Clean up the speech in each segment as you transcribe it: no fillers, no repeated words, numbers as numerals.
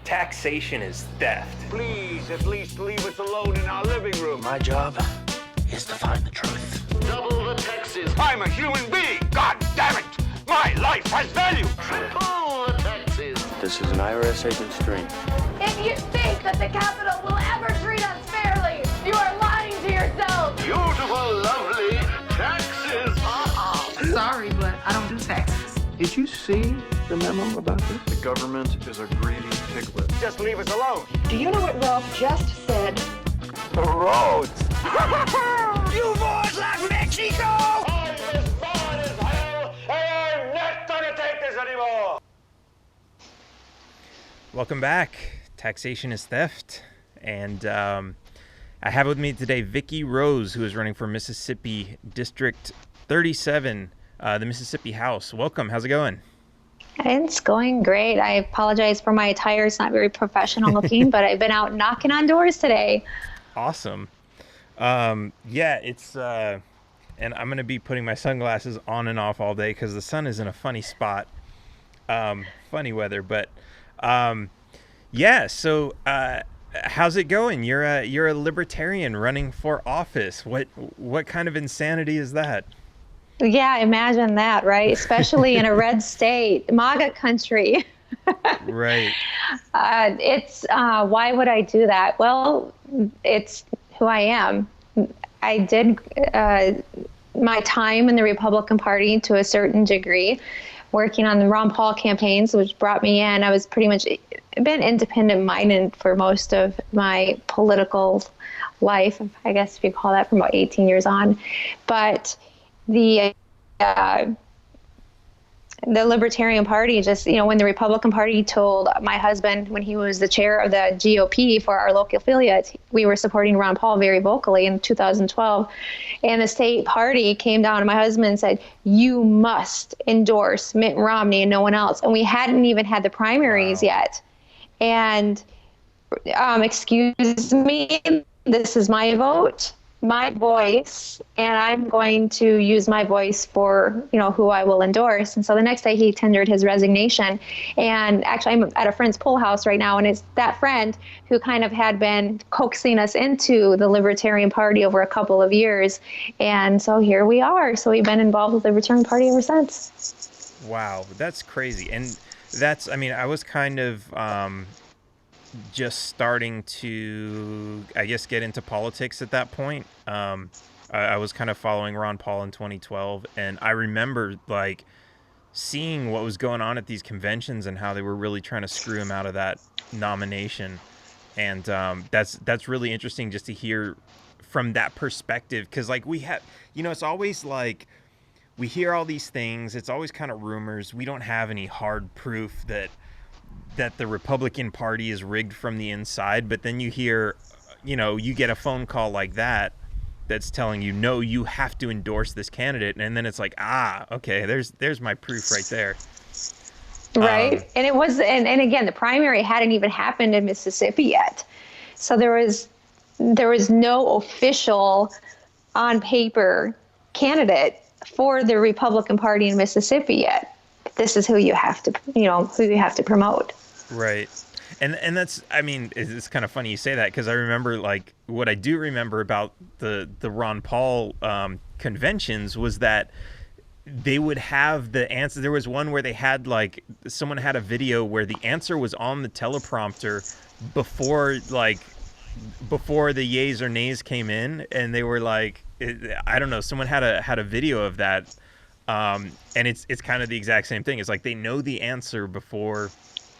Taxation is theft. Please, at least leave us alone in our living room. My job is to find the truth. Double the taxes. I'm a human being. God damn it. My life has value. Triple the taxes. This is an IRS agent's dream. If you think that the Capitol will ever treat us fairly, you are lying to yourself. Beautiful, lovely taxes. Sorry, but I don't do taxes. Did you see the memo about this? The government is a greedy piglet. Just leave us alone. Do you know what Ralph just said? The roads. You boys like Mexico? I'm as bad as hell, and I'm not gonna take this anymore. Welcome back. Taxation is theft. And I have with me today Vicky Rose, who is running for Mississippi District 37, the Mississippi House. Welcome. How's it going? It's going great. I apologize for my attire. It's not very professional looking, but I've been out knocking on doors today. Awesome. Yeah, it's and I'm going to be putting my sunglasses on and off all day because the sun is in a funny spot. Funny weather, but yeah, so how's it going? You're a libertarian running for office. What kind of insanity is that? Yeah, imagine that, right? Especially in a red state, MAGA country. Right. It's why would I do that? Well, it's who I am. I did my time in the Republican Party to a certain degree, working on the Ron Paul campaigns, which brought me in. I was pretty much been independent-minded for most of my political life, I guess if you call that, from about 18 years on. But the Libertarian Party just, when the Republican Party told my husband, when he was the chair of the GOP for our local affiliate, we were supporting Ron Paul very vocally in 2012. And the state party came down to my husband and said, you must endorse Mitt Romney and no one else. And we hadn't even had the primaries yet. And excuse me, this is my vote, my voice, and I'm going to use my voice for, who I will endorse. And so the next day he tendered his resignation. And actually I'm at a friend's pool house right now, and it's that friend who kind of had been coaxing us into the Libertarian Party over a couple of years. And so here we are. So we've been involved with the Libertarian Party ever since. Wow, that's crazy. And I was kind of just starting to, I guess, get into politics at that point. I was kind of following Ron Paul in 2012, and I remember seeing what was going on at these conventions and how they were really trying to screw him out of that nomination. And that's really interesting just to hear from that perspective, because we have, it's always we hear all these things. It's always kind of rumors. We don't have any hard proof that the Republican Party is rigged from the inside, but then you hear, you get a phone call like that's telling you, no, you have to endorse this candidate. And then it's okay, there's my proof right there. Right. And it was, and again, the primary hadn't even happened in Mississippi yet. So there was no official on paper candidate for the Republican Party in Mississippi yet. This is who you have to promote. Right. And that's, it's kind of funny you say that, because I remember what I do remember about the Ron Paul conventions was that they would have the answer. There was one where they had someone had a video where the answer was on the teleprompter before the yays or nays came in, and they were I don't know, someone had a video of that. And it's kind of the exact same thing. It's they know the answer before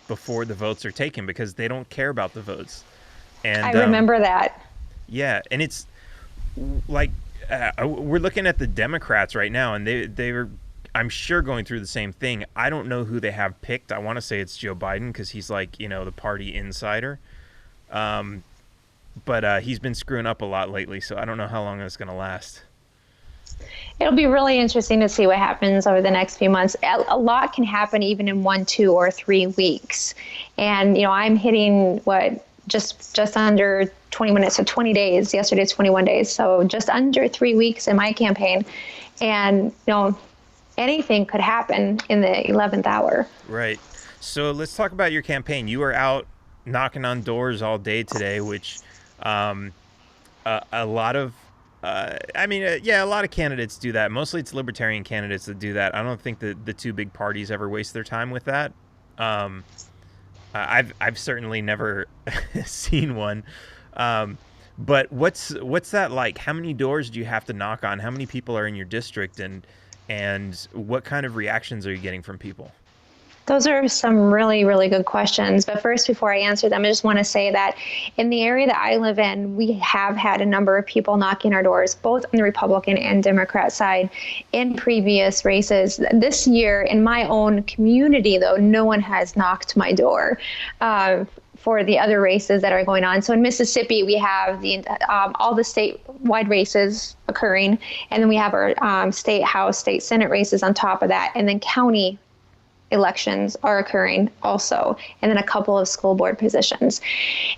the votes are taken, because they don't care about the votes. And I remember that. Yeah, and it's we're looking at the Democrats right now, and they were, I'm sure, going through the same thing. I don't know who they have picked. I want to say it's Joe Biden, because he's the party insider. But he's been screwing up a lot lately, so I don't know how long that's going to last. It'll be really interesting to see what happens over the next few months. A lot can happen even in 1, 2, or 3 weeks. And, I'm hitting just under 20 minutes, so 20 days. Yesterday's 21 days. So just under 3 weeks in my campaign. And, anything could happen in the 11th hour. Right. So let's talk about your campaign. You are out knocking on doors all day today, which a lot of a lot of candidates do that. Mostly it's libertarian candidates that do that. I don't think that the two big parties ever waste their time with that. I've certainly never seen one. But what's that like? How many doors do you have to knock on? How many people are in your district, and what kind of reactions are you getting from people? Those are some really, really good questions. But first, before I answer them, I just want to say that in the area that I live in, we have had a number of people knocking our doors, both on the Republican and Democrat side, in previous races. This year, in my own community, though, no one has knocked my door. For the other races that are going on. So in Mississippi, we have all the statewide races occurring, and then we have our state House, state Senate races on top of that, and then county elections are occurring also, and then a couple of school board positions.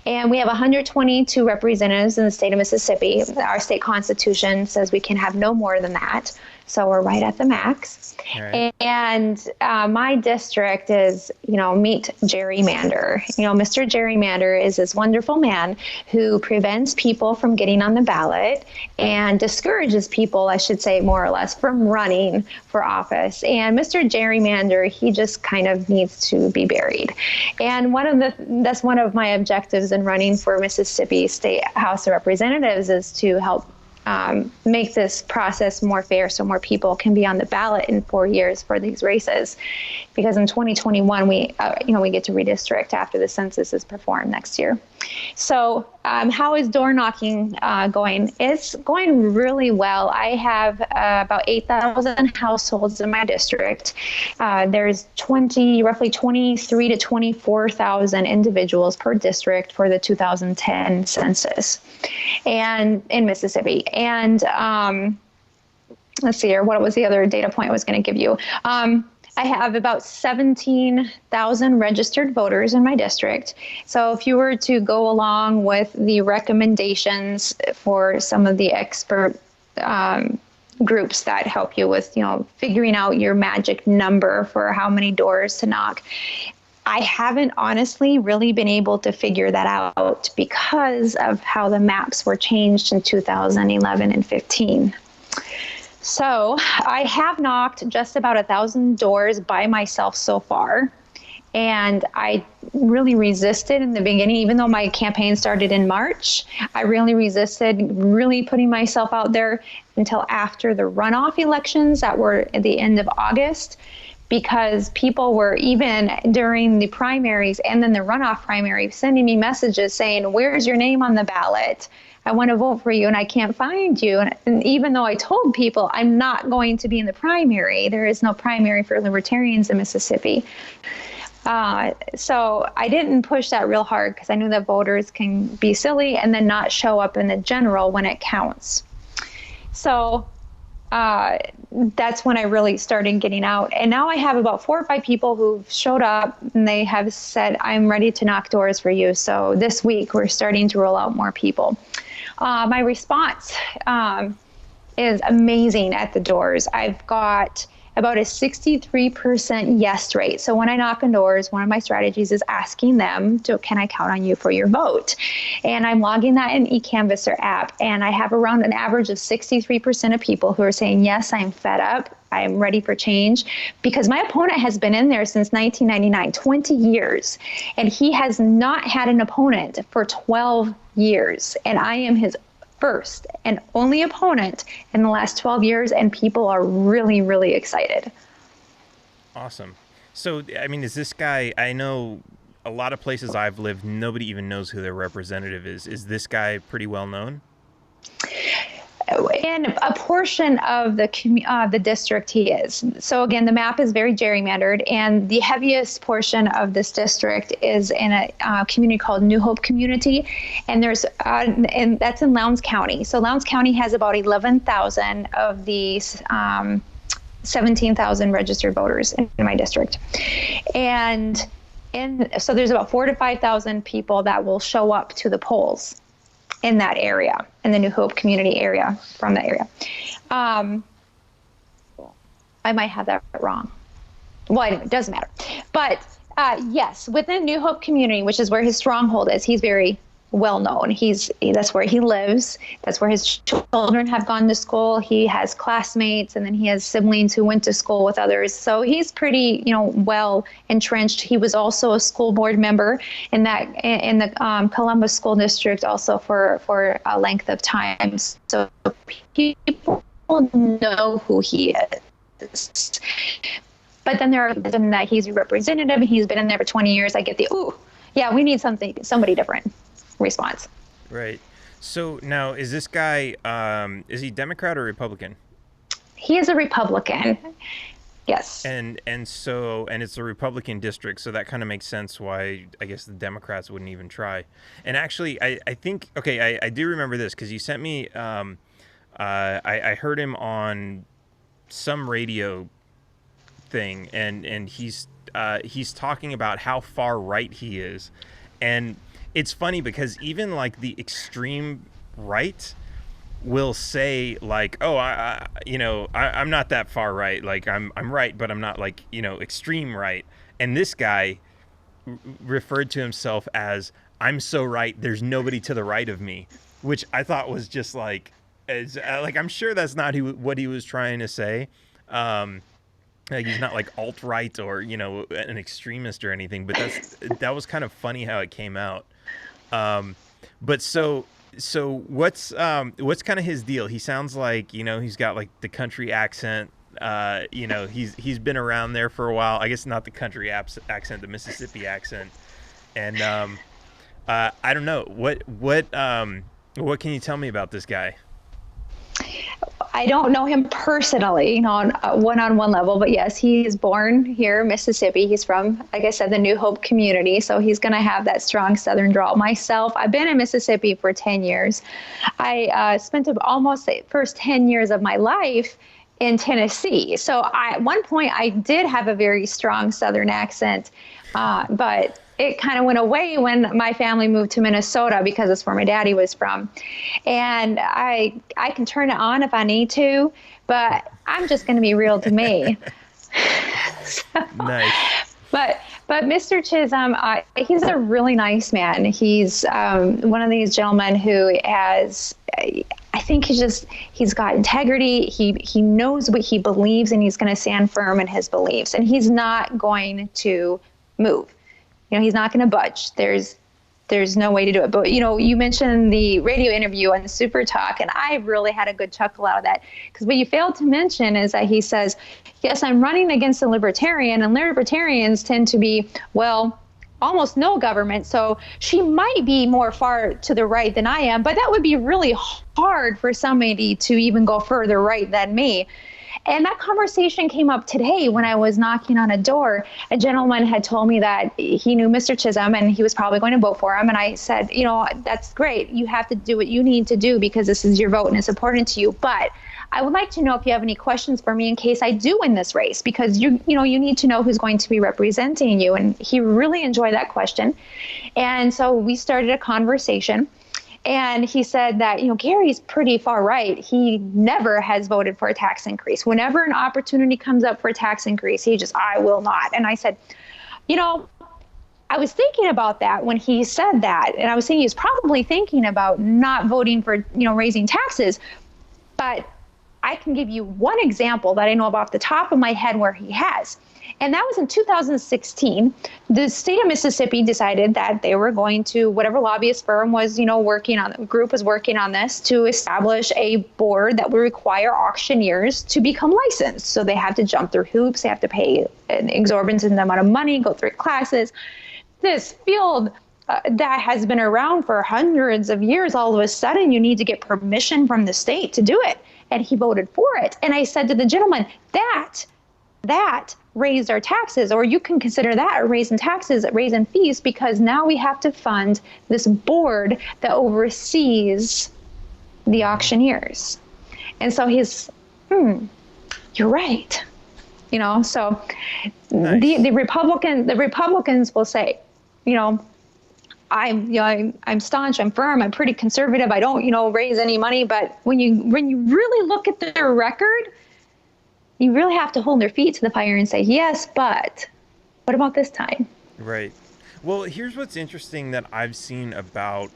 And we have 122 representatives in the state of Mississippi. Our state constitution says we can have no more than that, so we're right at the max. Right. And my district is, meet gerrymander. Mr. Gerrymander is this wonderful man who prevents people from getting on the ballot and discourages people, I should say, more or less, from running for office. And Mr. Gerrymander, he just kind of needs to be buried. And that's one of my objectives in running for Mississippi State House of Representatives is to help make this process more fair so more people can be on the ballot in 4 years for these races. Because in 2021, we get to redistrict after the census is performed next year. So how is door knocking going? It's going really well. I have about 8,000 households in my district. There's roughly 23 to 24,000 individuals per district for the 2010 census, and in Mississippi. And let's see here, what was the other data point I was going to give you? I have about 17,000 registered voters in my district. So if you were to go along with the recommendations for some of the expert groups that help you with, figuring out your magic number for how many doors to knock, I haven't honestly really been able to figure that out because of how the maps were changed in 2011 and 15. So I have knocked just about 1,000 doors by myself so far. And I really resisted in the beginning, even though my campaign started in March. I really resisted really putting myself out there until after the runoff elections that were at the end of August, because people were, even during the primaries and then the runoff primary, sending me messages saying, "Where's your name on the ballot? I want to vote for you and I can't find you." And even though I told people I'm not going to be in the primary, there is no primary for libertarians in Mississippi. So I didn't push that real hard because I knew that voters can be silly and then not show up in the general when it counts. So that's when I really started getting out. And now I have about 4 or 5 people who've showed up and they have said, "I'm ready to knock doors for you." So this week we're starting to roll out more people. My response is amazing at the doors. I've got about a 63% yes rate. So when I knock on doors, one of my strategies is asking them, "Can I count on you for your vote?" And I'm logging that in eCanvasser app. And I have around an average of 63% of people who are saying, "Yes, I'm fed up. I'm ready for change," because my opponent has been in there since 1999, 20 years, and he has not had an opponent for 12 years. And I am his first and only opponent in the last 12 years, and people are really, really excited. Awesome. So, I mean, is this guy, I know a lot of places I've lived, nobody even knows who their representative is. Is this guy pretty well known? In a portion of the district, he is. So again, the map is very gerrymandered, and the heaviest portion of this district is in a community called New Hope Community, and and that's in Lowndes County. So Lowndes County has about 11,000 of the 17,000 registered voters in my district, and so there's about 4,000 to 5,000 people that will show up to the polls in that area, in the New Hope community area, from that area. I might have that wrong. Well, anyway, it doesn't matter. But Yes, within New Hope community, which is where his stronghold is, he's very well known. That's where he lives. That's where his children have gone to school. He has classmates, and then he has siblings who went to school with others. So he's pretty, well entrenched. He was also a school board member in the Columbus School District, also for a length of time. So people know who he is. But then there are that he's a representative. He's been in there for 20 years. I get we need somebody different response. Right. So now, is this guy, is he Democrat or Republican? He is a Republican. Yes. And it's a Republican district, so that kind of makes sense why I guess the Democrats wouldn't even try. And actually, I think, okay, I do remember this because you sent me, I heard him on some radio thing, and he's talking about how far right he is. And it's funny because even like the extreme right will say like, oh, I'm not that far right. Like I'm right, but I'm not like, extreme right. And this guy referred to himself as, I'm so right, there's nobody to the right of me, which I thought was just like, I'm sure that's not what he was trying to say. Like he's not like alt-right or, an extremist or anything, but that was kind of funny how it came out. But so what's kind of his deal? He sounds like, he's got like the country accent. He's been around there for a while. I guess not the country accent, the Mississippi accent. And I don't know what can you tell me about this guy? I don't know him personally, on a one-on-one level, but yes, he is born here in Mississippi. He's from, like I said, the New Hope community, so he's going to have that strong Southern drawl. Myself, I've been in Mississippi for 10 years. I spent almost the first 10 years of my life in Tennessee. So at one point, I did have a very strong Southern accent, but it kind of went away when my family moved to Minnesota because that's where my daddy was from. And I can turn it on if I need to, but I'm just going to be real to me. Nice. But Mr. Chisholm, he's a really nice man. He's one of these gentlemen who has, I think he's got integrity. He knows what he believes, and he's going to stand firm in his beliefs. And he's not going to move. He's not going to budge. There's no way to do it. But, you mentioned the radio interview on Super Talk, and I really had a good chuckle out of that. Because what you failed to mention is that he says, yes, I'm running against a libertarian, and libertarians tend to be, well, almost no government. So she might be more far to the right than I am, but that would be really hard for somebody to even go further right than me. And that conversation came up today when I was knocking on a door. A gentleman had told me that he knew Mr. Chisholm and he was probably going to vote for him. And I said, that's great. You have to do what you need to do because this is your vote and it's important to you. But I would like to know if you have any questions for me in case I do win this race, because you need to know who's going to be representing you. And he really enjoyed that question. And so we started a conversation. And he said that, Gary's pretty far right. He never has voted for a tax increase. Whenever an opportunity comes up for a tax increase, I will not. And I said, I was thinking about that when he said that. And I was thinking he's probably thinking about not voting for, raising taxes. But I can give you one example that I know off the top of my head where he has. And that was in 2016. The state of Mississippi decided that they were going to, whatever lobbyist firm was, working on this, to establish a board that would require auctioneers to become licensed. So they have to jump through hoops. They have to pay an exorbitant amount of money, go through classes. This field that has been around for hundreds of years, all of a sudden you need to get permission from the state to do it. And he voted for it. And I said to the gentleman, that raised our taxes, or you can consider that a raise in taxes, raise in fees, because now we have to fund this board that oversees the auctioneers. And so he's, you're right. So nice. the Republicans will say, I'm staunch, I'm firm, I'm pretty conservative, I don't, raise any money. But when you really look at their record, you really have to hold their feet to the fire and say, yes, but what about this time? Right. Well, here's what's interesting that I've seen about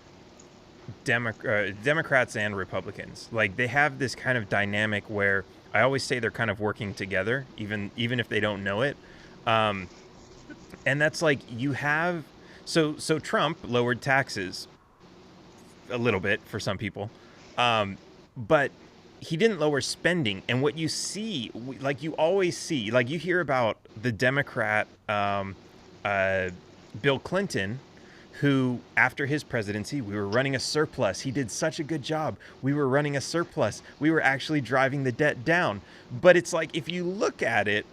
Democrats and Republicans. Like, they have this kind of dynamic where I always say they're kind of working together, even if they don't know it. Um, and that's like you have so Trump lowered taxes a little bit for some people, but he didn't lower spending. And what you see, like you always see, like you hear about the Democrat Bill Clinton, who after his presidency, we were running a surplus. He did such a good job. We were running a surplus. We were actually driving the debt down. But it's like, if you look at it,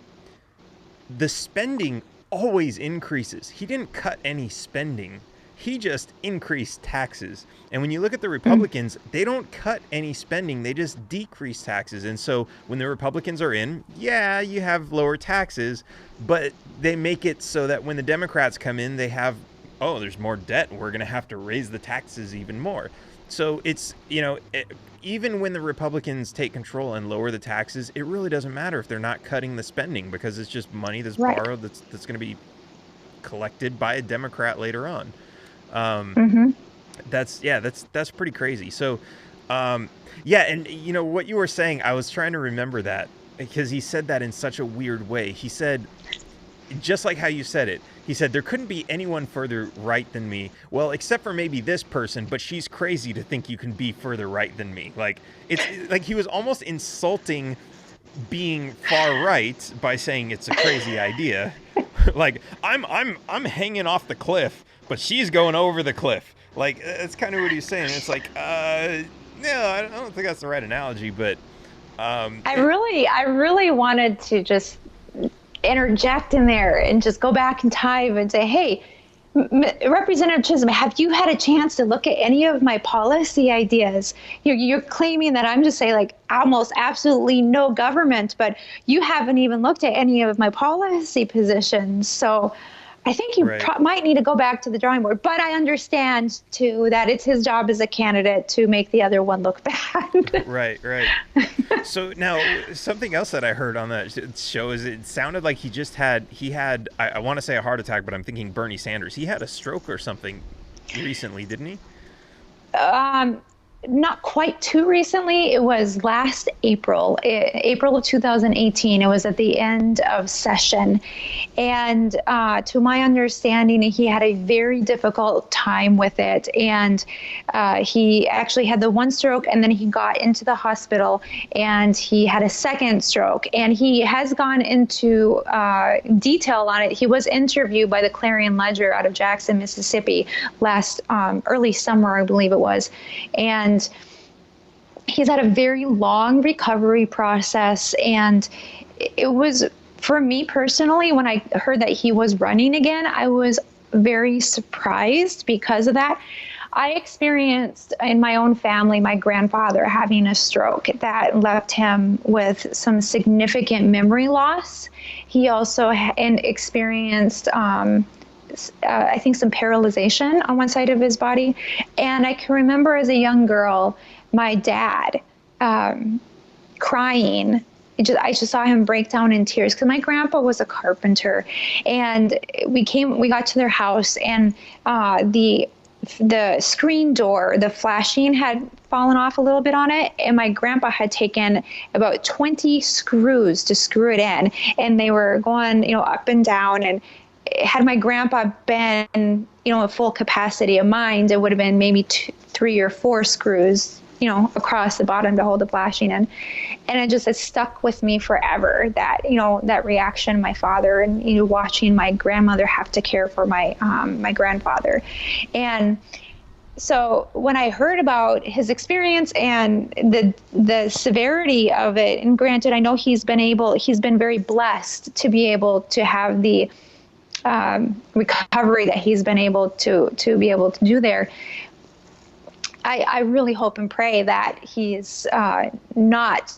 the spending always increases. He didn't cut any spending. He just increased taxes. And when you look at the Republicans, they don't cut any spending. They just decrease taxes. And so when the Republicans are in, yeah, you have lower taxes, but they make it so that when the Democrats come in, they have, oh, there's more debt. We're going to have to raise the taxes even more. So it's, even when the Republicans take control and lower the taxes, it really doesn't matter if they're not cutting the spending, because it's just money that's borrowed that's going to be collected by a Democrat later on. That's pretty crazy. So, and what you were saying, I was trying to remember that because he said that in such a weird way. He said, just like how you said it, he said, there couldn't be anyone further right than me. Well, except for maybe this person, but she's crazy to think you can be further right than me. Like, it's like he was almost insulting being far right by saying it's a crazy idea. Like, I'm hanging off the cliff, but she's going over the cliff. Like, that's kind of what he's saying. It's like, no, I don't think that's the right analogy, but I really wanted to just interject in there and just go back in time and say, hey, Representative Chisholm, have you had a chance to look at any of my policy ideas? You're claiming that I'm just saying like almost absolutely no government, but you haven't even looked at any of my policy positions. So I think you might need to go back to the drawing board. But I understand, too, that it's his job as a candidate to make the other one look bad. Right. So now, something else that I heard on that show is it sounded like he had, I want to say a heart attack, but I'm thinking Bernie Sanders. He had a stroke or something recently, didn't he? Not quite too recently. It was last April of 2018. It was at the end of session. And to my understanding, he had a very difficult time with it. And he actually had the one stroke, and then he got into the hospital and he had a second stroke. And he has gone into detail on it. He was interviewed by the Clarion Ledger out of Jackson, Mississippi last early summer, I believe it was. And he's had a very long recovery process. And it was, for me personally, when I heard that he was running again, I was very surprised because of that. I experienced in my own family, my grandfather having a stroke that left him with some significant memory loss. He also experienced I think some paralyzation on one side of his body. And I can remember as a young girl, my dad crying. I just saw him break down in tears because my grandpa was a carpenter, and we got to their house, and the screen door, the flashing had fallen off a little bit on it, and my grandpa had taken about 20 screws to screw it in, and they were going, up and down. And had my grandpa been, at full capacity of mind, it would have been maybe 3 or 4 screws, across the bottom to hold the flashing in. And it stuck with me forever, that, that reaction of my father, and, watching my grandmother have to care for my grandfather. And so when I heard about his experience and the severity of it, and granted, I know he's been very blessed to be able to have the recovery that he's been able to be able to do there. I really hope and pray that he's not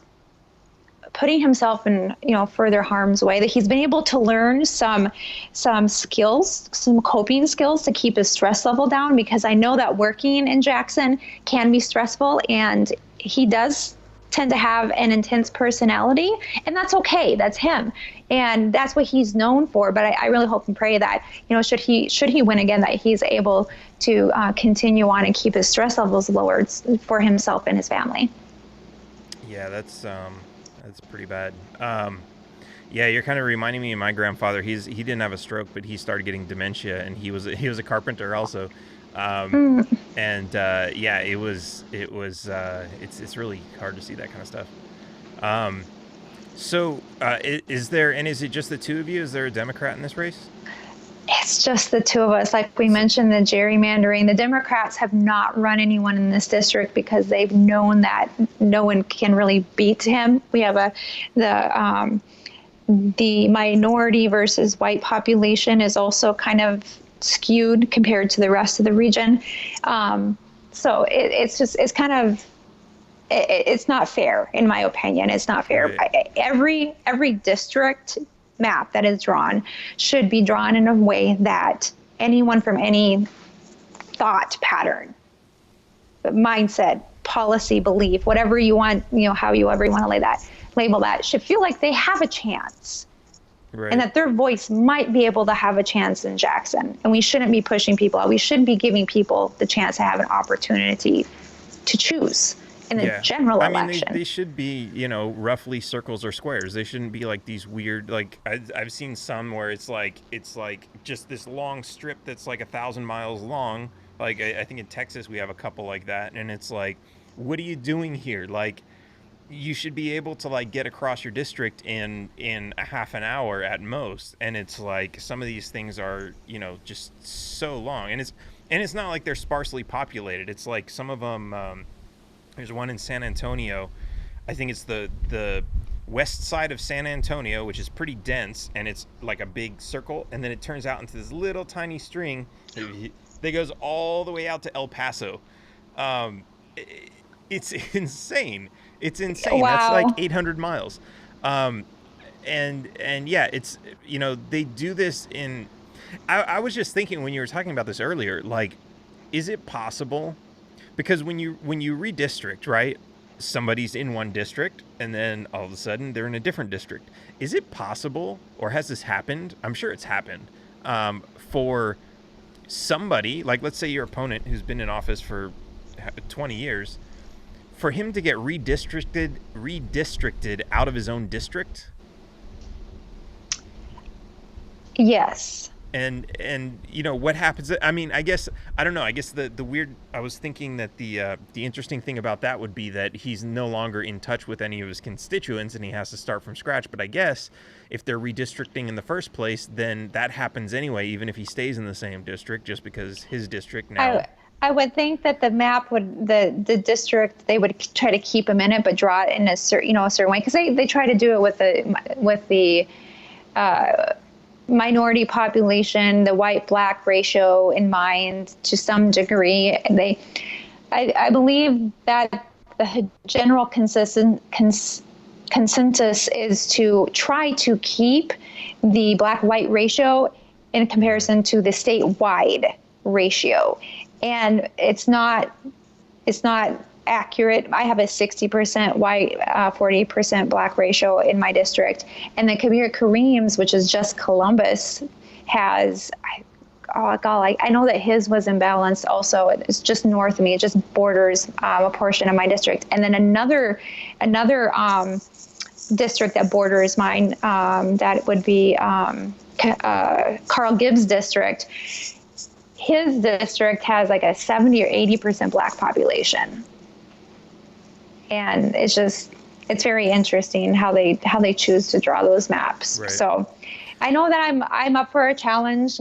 putting himself in further harm's way, that he's been able to learn some skills, some coping skills to keep his stress level down, because I know that working in Jackson can be stressful, and he does tend to have an intense personality, and that's okay. That's him, and that's what he's known for. But I really hope and pray that, should he win again, that he's able to continue on and keep his stress levels lowered for himself and his family. Yeah, that's pretty bad. Yeah, you're kind of reminding me of my grandfather. He didn't have a stroke, but he started getting dementia, and he was a carpenter also. And yeah, it's really hard to see that kind of stuff. So is it just the two of you? Is there a Democrat in this race? It's just the two of us. Like we mentioned, the gerrymandering. The Democrats have not run anyone in this district because they've known that no one can really beat him. We have the minority versus white population is also kind of skewed compared to the rest of the region. So it's not fair, in my opinion. It's not fair. Right. Every district map that is drawn should be drawn in a way that anyone from any thought pattern, mindset, policy, belief, whatever you want, however you want to label that, should feel like they have a chance. Right. And that their voice might be able to have a chance in Jackson. And we shouldn't be pushing people out. We should be giving people the chance to have an opportunity to choose in the general election. They should be, roughly circles or squares. They shouldn't be like these weird, like I've seen some where it's like just this long strip that's like 1,000 miles long. Like I think in Texas we have a couple like that, and it's like, what are you doing here? Like, you should be able to like get across your district in a half an hour at most, and it's like some of these things are just so long, and it's not like they're sparsely populated. It's like some of them. There's one in San Antonio. I think it's the west side of San Antonio, which is pretty dense, and it's like a big circle, and then it turns out into this little tiny string that goes all the way out to El Paso. It's insane. It's insane. Wow. That's like 800 miles. And yeah, it's, they do this in, I was just thinking when you were talking about this earlier, like, is it possible? Because when you redistrict, right, somebody's in one district and then all of a sudden they're in a different district. Is it possible, or has this happened? I'm sure it's happened, for somebody, like let's say your opponent who's been in office for 20 years, for him to get redistricted out of his own district? Yes. And what happens? I mean, I guess, I don't know. I guess the weird, I was thinking that the interesting thing about that would be that he's no longer in touch with any of his constituents and he has to start from scratch. But I guess if they're redistricting in the first place, then that happens anyway, even if he stays in the same district, just because his district now. I would think that the map would, the district, they would try to keep him in it, but draw it in a certain way, because they try to do it with the minority population, the white-black ratio in mind to some degree. I believe that the general consensus is to try to keep the black-white ratio in comparison to the statewide ratio. And it's not accurate. I have a 60% white, 40% black ratio in my district. And the Kabir Kareem's, which is just Columbus, has, I know that his was imbalanced also. It's just north of me. It just borders a portion of my district. And then another district that borders mine, that would be Carl Gibbs' district. His district has like a 70 or 80% black population. And it's very interesting how they choose to draw those maps. Right. So I know that I'm up for a challenge,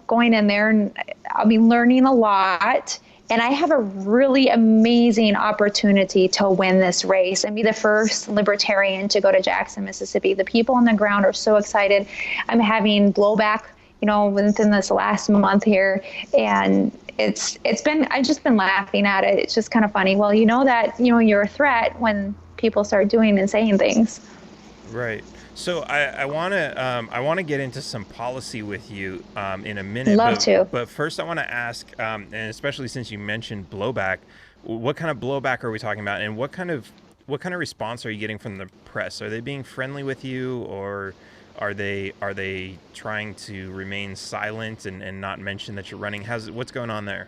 going in there, and I'll be learning a lot. And I have a really amazing opportunity to win this race and be the first libertarian to go to Jackson, Mississippi. The people on the ground are so excited. I'm having blowback, within this last month here, and I've just been laughing at it. It's just kind of funny. Well, that you're a threat when people start doing and saying things. Right. So I want to get into some policy with you in a minute. Love to. But first, I want to ask, and especially since you mentioned blowback, what kind of blowback are we talking about, and what kind of what kind of response are you getting from the press? Are they being friendly with you, or are they trying to remain silent and not mention that you're running? What's going on there?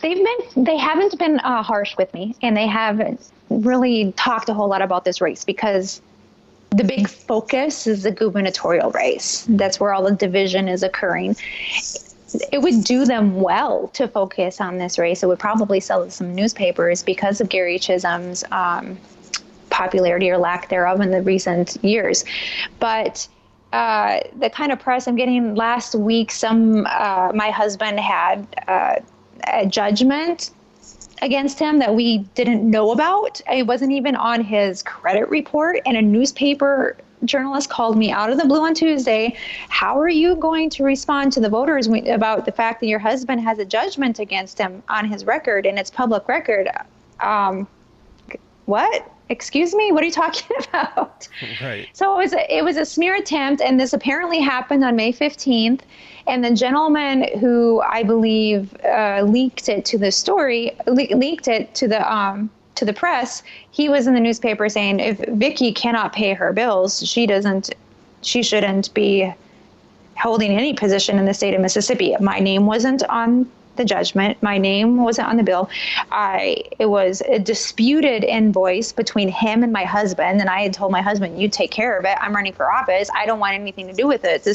They haven't been harsh with me, and they haven't really talked a whole lot about this race, because the big focus is the gubernatorial race. That's where all the division is occurring. It would do them well to focus on this race. It would probably sell some newspapers because of Gary Chisholm's popularity or lack thereof in the recent years. But the kind of press I'm getting last week, my husband had a judgment against him that we didn't know about. It wasn't even on his credit report, and a newspaper journalist called me out of the blue on Tuesday. How are you going to respond to the voters about the fact that your husband has a judgment against him on his record, and it's public record? What? Excuse me? What are you talking about? Right. So it was a smear attempt, and this apparently happened on May 15th. And the gentleman who I believe leaked it to the press, he was in the newspaper saying, if Vicky cannot pay her bills, she shouldn't be holding any position in the state of Mississippi. My name wasn't on the judgment. My name wasn't on the bill. It was a disputed invoice between him and my husband, and I had told my husband, "You take care of it. I'm running for office. I don't want anything to do with it.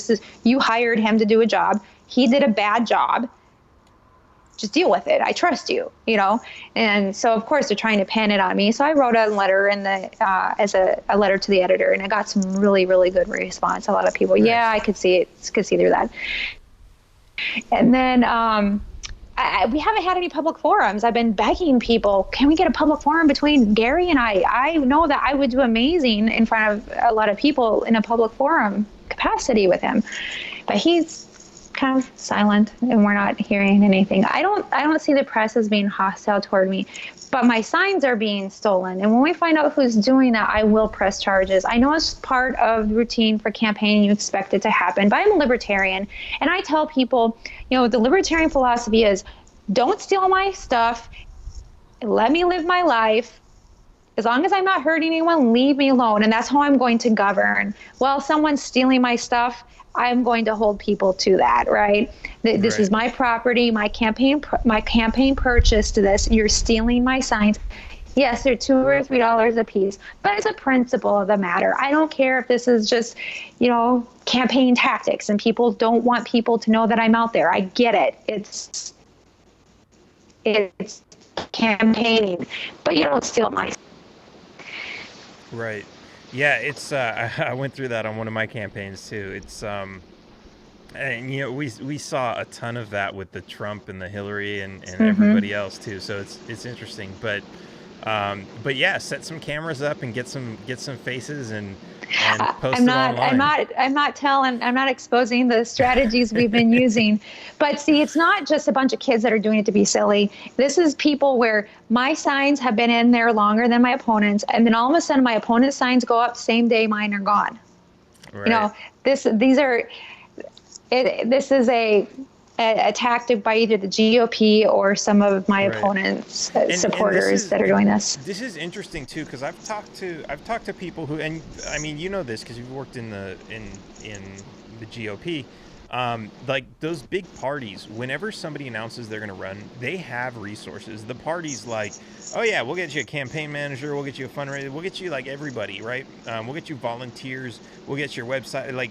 You hired him to do a job. He did a bad job. Just deal with it. I trust you." And so of course they're trying to pin it on me. So I wrote a letter as a letter to the editor, and I got some really, really good response. A lot of people, yeah, I could see through that. And then we haven't had any public forums. I've been begging people, can we get a public forum between Gary and I? I know that I would do amazing in front of a lot of people in a public forum capacity with him, but he's kind of silent, and we're not hearing anything. I don't see the press as being hostile toward me, but my signs are being stolen. And when we find out who's doing that, I will press charges. I know it's part of the routine for campaigning. You expect it to happen, but I'm a libertarian. And I tell people, the libertarian philosophy is, don't steal my stuff. Let me live my life. As long as I'm not hurting anyone, leave me alone. And that's how I'm going to govern. Well, someone's stealing my stuff, I'm going to hold people to that, right? This is my property, my campaign purchased this. You're stealing my signs. Yes, they're $2 or $3 a piece, but it's a principle of the matter. I don't care if this is just, campaign tactics and people don't want people to know that I'm out there. I get it. It's campaigning, but you don't steal my. Right. Yeah, it's I went through that on one of my campaigns too. It's and we saw a ton of that with the Trump and the Hillary and everybody else too. So it's interesting, but yeah, set some cameras up and get some faces and post it online. I'm not exposing the strategies we've been using, but see, it's not just a bunch of kids that are doing it to be silly. This is people where my signs have been in there longer than my opponents, and then all of a sudden my opponent's signs go up same day mine are gone. Right. This is a tactic by either the GOP or some of my opponents' supporters that are doing this. This is interesting too, because I've talked to people who, and I mean, this because you've worked in the GOP. Like those big parties, whenever somebody announces they're going to run, they have resources. The party's like, oh yeah, we'll get you a campaign manager, we'll get you a fundraiser, we'll get you like everybody, right? We'll get you volunteers, we'll get your website, like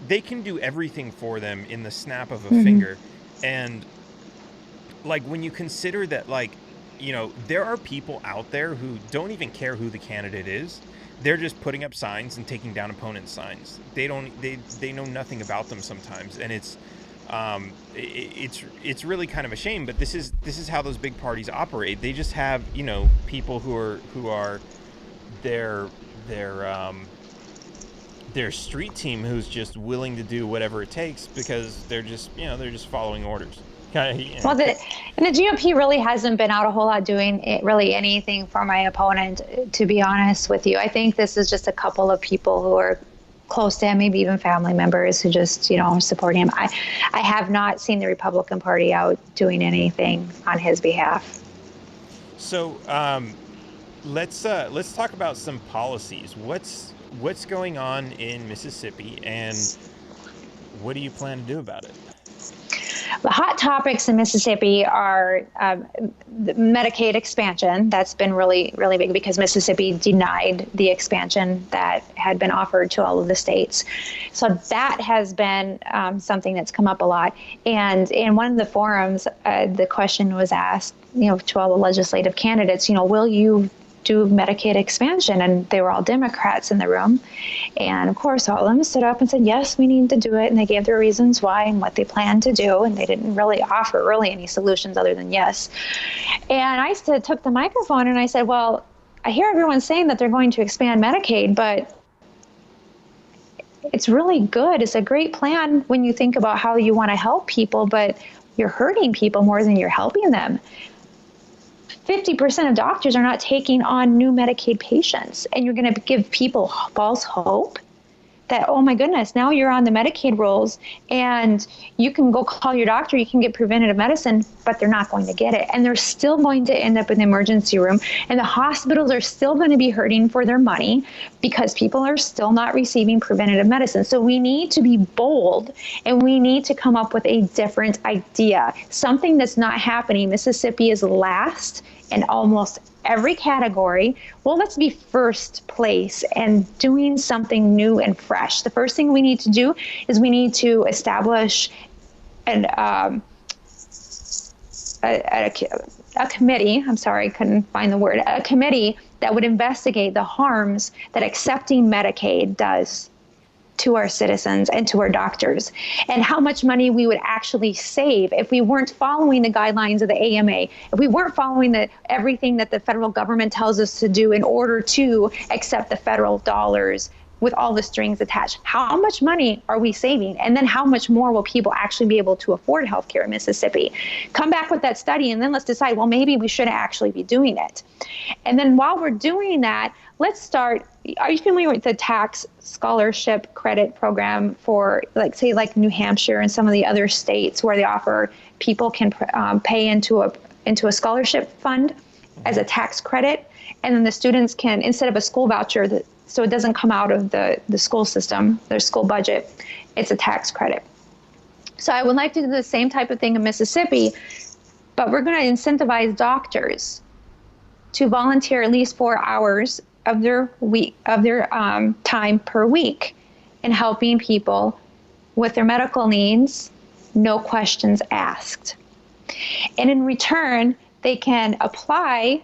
they can do everything for them in the snap of a finger. And like when you consider that, there are people out there who don't even care who the candidate is. They're just putting up signs and taking down opponents' signs. They know nothing about them sometimes, and it's really kind of a shame. But this is how those big parties operate. They just have people who are their street team who's just willing to do whatever it takes because they're just following orders. Well, the GOP really hasn't been out a whole lot doing really anything for my opponent, to be honest with you. I think this is just a couple of people who are close to him, maybe even family members who just, support him. I have not seen the Republican Party out doing anything on his behalf. So let's talk about some policies. What's going on in Mississippi, and what do you plan to do about it? The hot topics in Mississippi are the Medicaid expansion. That's been really, really big because Mississippi denied the expansion that had been offered to all of the states. So that has been something that's come up a lot. And in one of the forums, the question was asked, to all the legislative candidates, will you do Medicaid expansion? And they were all Democrats in the room. And of course, all of them stood up and said, yes, we need to do it. And they gave their reasons why and what they plan to do. And they didn't really offer any solutions other than yes. And I took the microphone and I said, well, I hear everyone saying that they're going to expand Medicaid, but it's really good. It's a great plan when you think about how you want to help people, but you're hurting people more than you're helping them. 50% of doctors are not taking on new Medicaid patients, and you're going to give people false hope that, oh my goodness, now you're on the Medicaid rolls and you can go call your doctor, you can get preventative medicine, but they're not going to get it. And they're still going to end up in the emergency room, and the hospitals are still going to be hurting for their money because people are still not receiving preventative medicine. So we need to be bold, and we need to come up with a different idea, something that's not happening. Mississippi is last in almost every category. Well, let's be first place and doing something new and fresh. The first thing we need to do is we need to establish a committee. I'm sorry, I couldn't find the word. A committee that would investigate the harms that accepting Medicaid does to our citizens and to our doctors, and how much money we would actually save if we weren't following the guidelines of the AMA, if we weren't following everything that the federal government tells us to do in order to accept the federal dollars with all the strings attached. How much money are we saving? And then how much more will people actually be able to afford healthcare in Mississippi? Come back with that study, and then let's decide, well, maybe we shouldn't actually be doing it. And then while we're doing that, let's start. Are you familiar with the tax scholarship credit program for, like New Hampshire and some of the other states where they offer people can pay into a scholarship fund as a tax credit, and then the students can, instead of a school voucher, so it doesn't come out of the school system, their school budget, it's a tax credit. So I would like to do the same type of thing in Mississippi, but we're going to incentivize doctors to volunteer at least 4 hours of their time per week in helping people with their medical needs, no questions asked. And in return, they can apply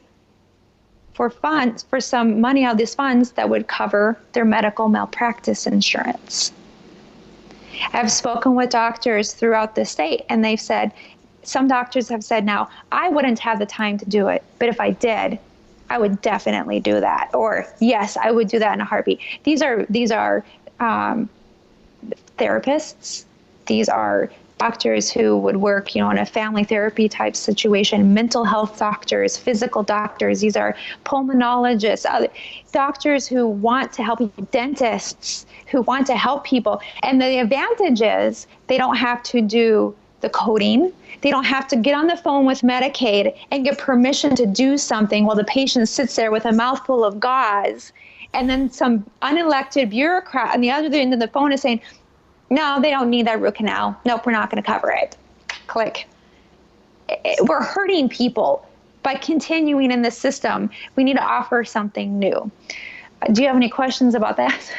for some money out of these funds that would cover their medical malpractice insurance. I've spoken with doctors throughout the state, and they've said, some doctors have said, now, I wouldn't have the time to do it, but if I did, I would definitely do that. Or, yes, I would do that in a heartbeat. These are therapists. These are doctors who would work, in a family therapy type situation, mental health doctors, physical doctors. These are pulmonologists, other doctors who want to help people, dentists who want to help people. And the advantage is they don't have to do the coding. They don't have to get on the phone with Medicaid and get permission to do something while the patient sits there with a mouthful of gauze. And then some unelected bureaucrat on the other end of the phone is saying, no, they don't need that root canal. Nope, we're not going to cover it. Click. We're hurting people by continuing in this system. We need to offer something new. Do you have any questions about that?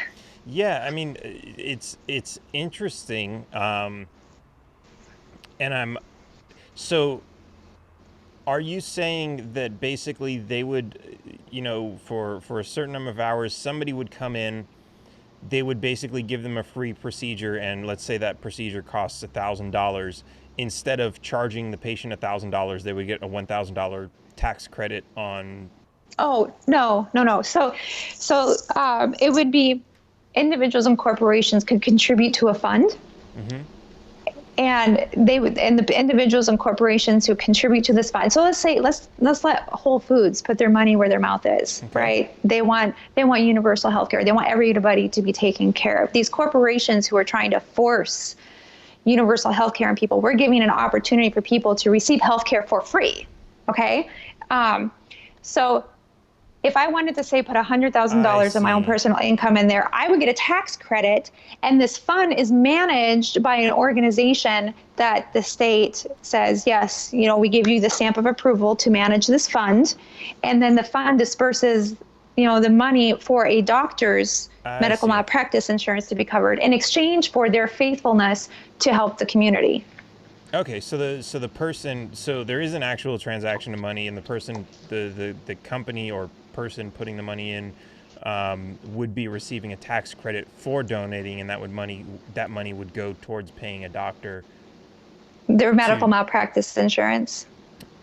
Yeah, I mean, it's interesting. So are you saying that basically they would, for a certain number of hours, somebody would come in, they would basically give them a free procedure, and let's say that procedure costs $1,000. Instead of charging the patient $1,000, they would get a $1,000 tax credit on. Oh, no. So it would be individuals and corporations could contribute to a fund. Mm-hmm. And the individuals and corporations who contribute to this fund. So let's let Whole Foods put their money where their mouth is, okay. Right? They want universal health care. They want everybody to be taken care of. These corporations who are trying to force universal health care on people, we're giving an opportunity for people to receive health care for free. Okay. So if I wanted to say put $100,000 of my own see. personal income in there, I would get a tax credit. And this fund is managed by an organization that the state says, yes, we give you the stamp of approval to manage this fund. And then the fund disperses, the money for a doctor's medical see. malpractice insurance to be covered in exchange for their faithfulness to help the community. Okay, so the person, so there is an actual transaction of money, and the person, the company or person putting the money in, would be receiving a tax credit for donating, and that money would go towards paying a doctor. Their medical malpractice insurance.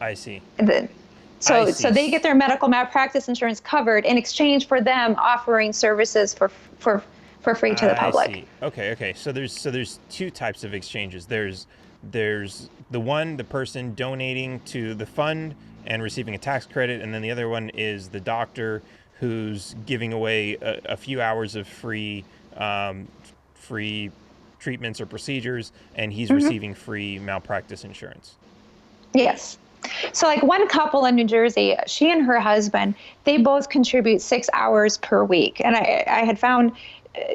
I see. So I see. they get their medical malpractice insurance covered in exchange for them offering services for free to the public. I see. Okay. So there's two types of exchanges. There's the person donating to the fund and receiving a tax credit, and then the other one is the doctor who's giving away a few hours of free treatments or procedures, and he's receiving free malpractice insurance. Yes. So like one couple in New Jersey, she and her husband, they both contribute 6 hours per week. And I had found,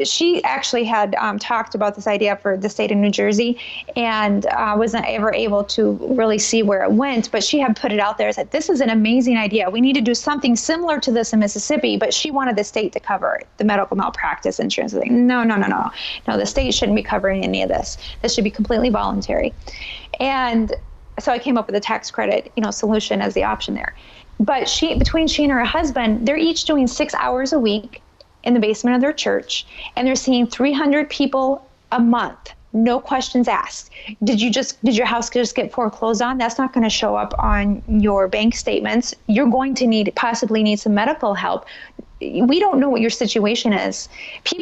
she actually had talked about this idea for the state of New Jersey, and wasn't ever able to really see where it went, but she had put it out there as that this is an amazing idea. We need to do something similar to this in Mississippi, but she wanted the state to cover the medical malpractice insurance. Like, no, the state shouldn't be covering any of this. This should be completely voluntary. And so I came up with a tax credit, solution as the option there. But between she and her husband, they're each doing 6 hours a week in the basement of their church, and they're seeing 300 people a month. No questions asked. Did your house just get foreclosed on? That's not going to show up on your bank statements. You're going to possibly need some medical help. We don't know what your situation is.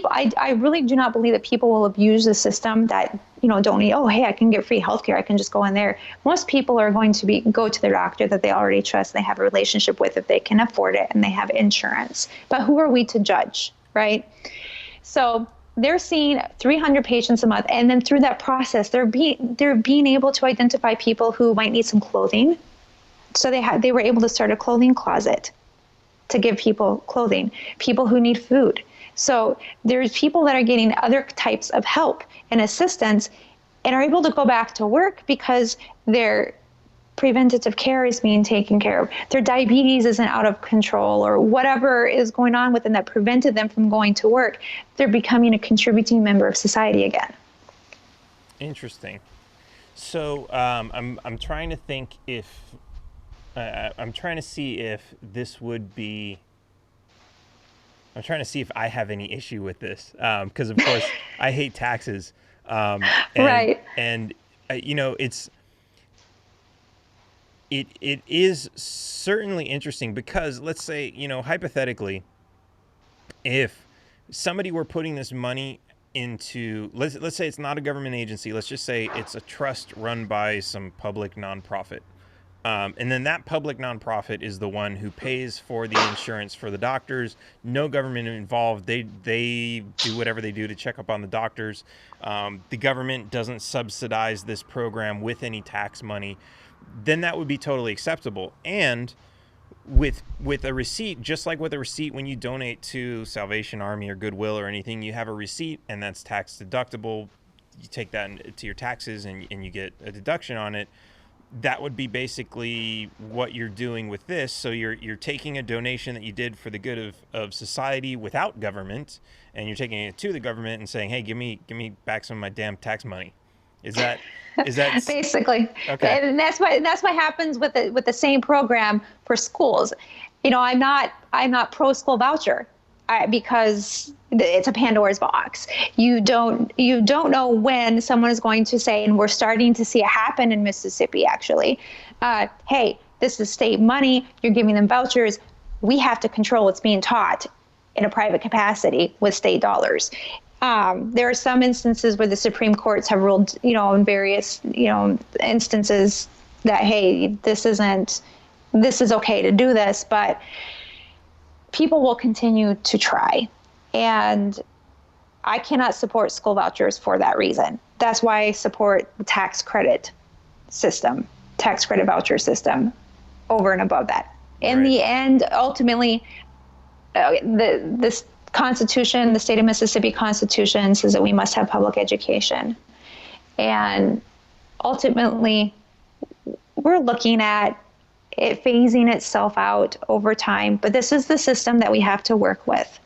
I really do not believe that people will abuse the system that, don't need, oh, hey, I can get free healthcare. I can just go in there. Most people are going to go to their doctor that they already trust, and they have a relationship with if they can afford it, and they have insurance. But who are we to judge, right? So they're seeing 300 patients a month, and then through that process, they're being able to identify people who might need some clothing. So they were able to start a clothing closet to give people clothing, people who need food. So there's people that are getting other types of help and assistance and are able to go back to work because their preventative care is being taken care of. Their diabetes isn't out of control, or whatever is going on with them that prevented them from going to work. They're becoming a contributing member of society again. Interesting. So I'm trying to think if I'm trying to see if this would be. I'm trying to see if I have any issue with this, because of course I hate taxes. Right. And it is certainly interesting because let's say, hypothetically, if somebody were putting this money into, let's say it's not a government agency, let's just say it's a trust run by some public nonprofit. And then that public nonprofit is the one who pays for the insurance for the doctors. No government involved. They do whatever they do to check up on the doctors. The government doesn't subsidize this program with any tax money. Then that would be totally acceptable. And with a receipt, just like with a receipt when you donate to Salvation Army or Goodwill or anything, you have a receipt and that's tax deductible. You take that to your taxes and you get a deduction on it. That would be basically what you're doing with this. So you're taking a donation that you did for the good of society without government, and you're taking it to the government and saying, hey, give me back some of my damn tax money. Is that basically? Okay. And that's what happens with the same program for schools. I'm not pro school voucher because it's a Pandora's box. You don't know when someone is going to say, and we're starting to see it happen in Mississippi actually, hey, this is state money, you're giving them vouchers, we have to control what's being taught in a private capacity with state dollars. There are some instances where the Supreme Courts have ruled, in various, instances that, hey, this is okay to do this, but people will continue to try. And I cannot support school vouchers for that reason. That's why I support the tax credit voucher system over and above that. In Right. the end, ultimately, this Constitution, the state of Mississippi Constitution, says that we must have public education. And ultimately, we're looking at it phasing itself out over time. But this is the system that we have to work with.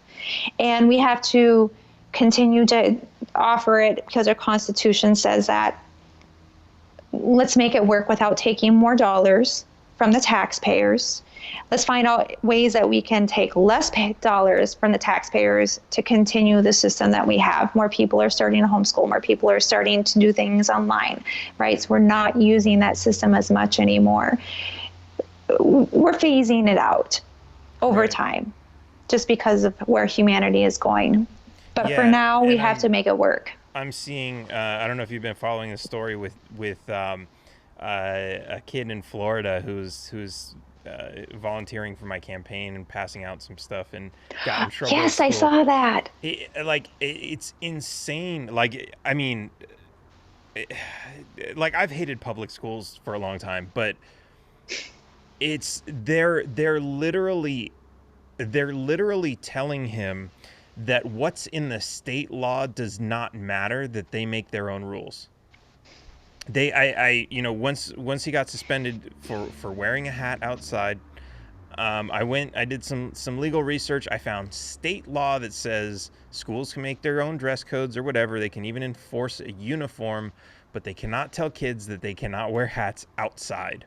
And we have to continue to offer it because our Constitution says that. Let's make it work without taking more dollars from the taxpayers. Let's find out ways that we can take less dollars from the taxpayers to continue the system that we have. More people are starting to homeschool. More people are starting to do things online, right? So we're not using that system as much anymore. We're phasing it out over time just because of where humanity is going. But for now, we have to make it work. I'm seeing, I don't know if you've been following the story with a kid in Florida who's volunteering for my campaign and passing out some stuff and got in trouble. Yes, I saw that. It's insane. Like, I mean, like I've hated public schools for a long time, but they're literally telling him that what's in the state law does not matter, that they make their own rules. Once he got suspended for wearing a hat outside, I did some legal research. I found state law that says schools can make their own dress codes or whatever. They can even enforce a uniform, but they cannot tell kids that they cannot wear hats outside.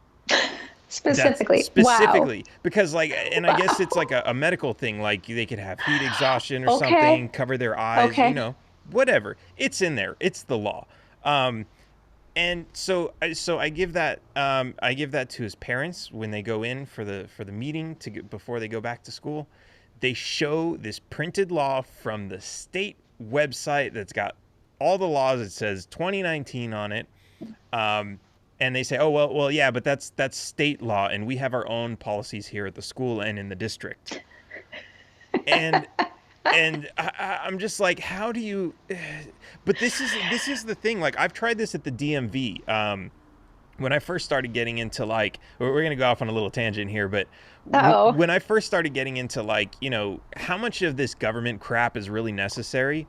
Specifically. Wow. Because I guess it's like a medical thing. Like they could have heat exhaustion or something, cover their eyes, whatever. It's in there. It's the law. And so I give that to his parents when they go in for the meeting before they go back to school. They show this printed law from the state website that's got all the laws. It says 2019 on it. And they say, oh, well, yeah, but that's state law, and we have our own policies here at the school and in the district. And I'm just like, how do you? But this is the thing. Like, I've tried this at the DMV. When I first started getting into we're gonna go off on a little tangent here, but when I first started getting into how much of this government crap is really necessary.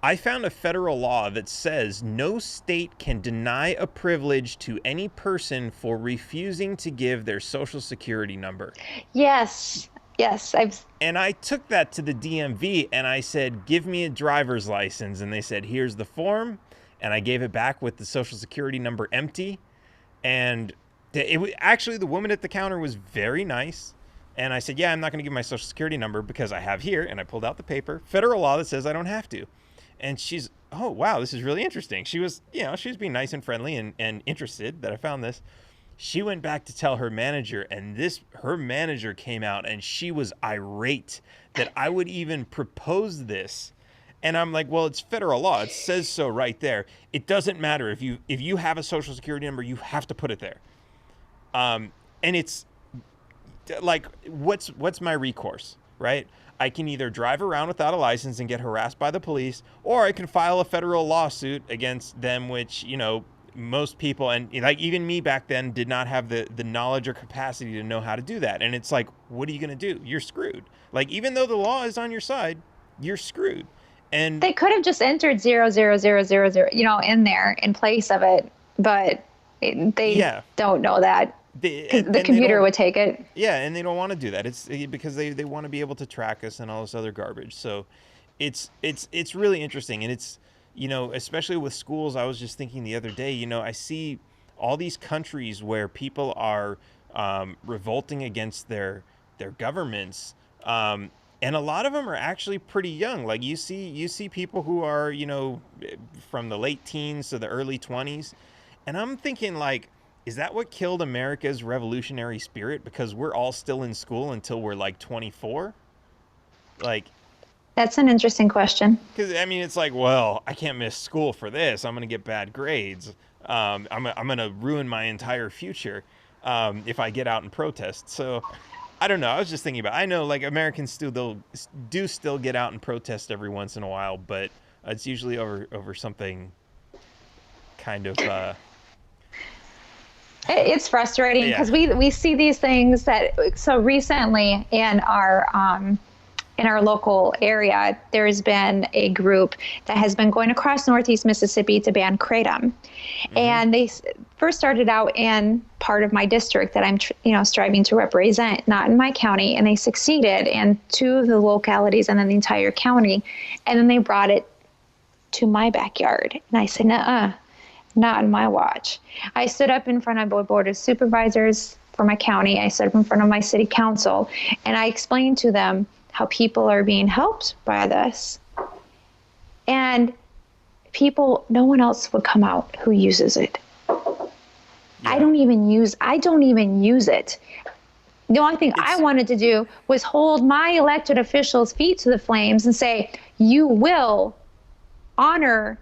I found a federal law that says no state can deny a privilege to any person for refusing to give their social security number. Yes. And I took that to the DMV and I said, give me a driver's license. And they said, here's the form. And I gave it back with the social security number empty. And actually, the woman at the counter was very nice. And I said, yeah, I'm not going to give my social security number because I have here. And I pulled out the paper, federal law that says I don't have to. And she's, oh, wow, this is really interesting. She was, she was being nice and friendly and interested that I found this. She went back to tell her manager, and her manager came out, and she was irate that I would even propose this. And I'm like, well, it's federal law. It says so right there. It doesn't matter. If you have a social security number, you have to put it there. And it's like, what's my recourse, right? I can either drive around without a license and get harassed by the police, or I can file a federal lawsuit against them, which, most people, and even me back then, did not have the knowledge or capacity to know how to do that. And it's like, what are you going to do? You're screwed. Like, even though the law is on your side, you're screwed. And they could have just entered 00000, in there in place of it, but they don't know that. The computer would take it. Yeah, and they don't want to do that. It's because they want to be able to track us and all this other garbage. So it's really interesting. And it's, especially with schools, I was just thinking the other day, I see all these countries where people are revolting against their governments. And a lot of them are actually pretty young. Like you see people who are, from the late teens to the early 20s. And I'm thinking is that what killed America's revolutionary spirit? Because we're all still in school until we're 24? That's an interesting question. Because, it's well, I can't miss school for this. I'm going to get bad grades. I'm going to ruin my entire future if I get out and protest. So, I don't know. I was just thinking I know, Americans still get out and protest every once in a while, but it's usually over something kind of... It's frustrating because Yeah. we see these things that so recently in our local area, there's been a group that has been going across Northeast Mississippi to ban kratom. And they first started out in part of my district that I'm, striving to represent, not in my county. And they succeeded in 2 of the localities and then the entire county. And then they brought it to my backyard. And I said, nuh-uh, not on my watch. I stood up in front of a board of supervisors for my county. I stood up in front of my city council, and I explained to them how people are being helped by this. And no one else would come out who uses it. Yeah. I don't even use it. The only thing I wanted to do was hold my elected officials' feet to the flames and say, you will honor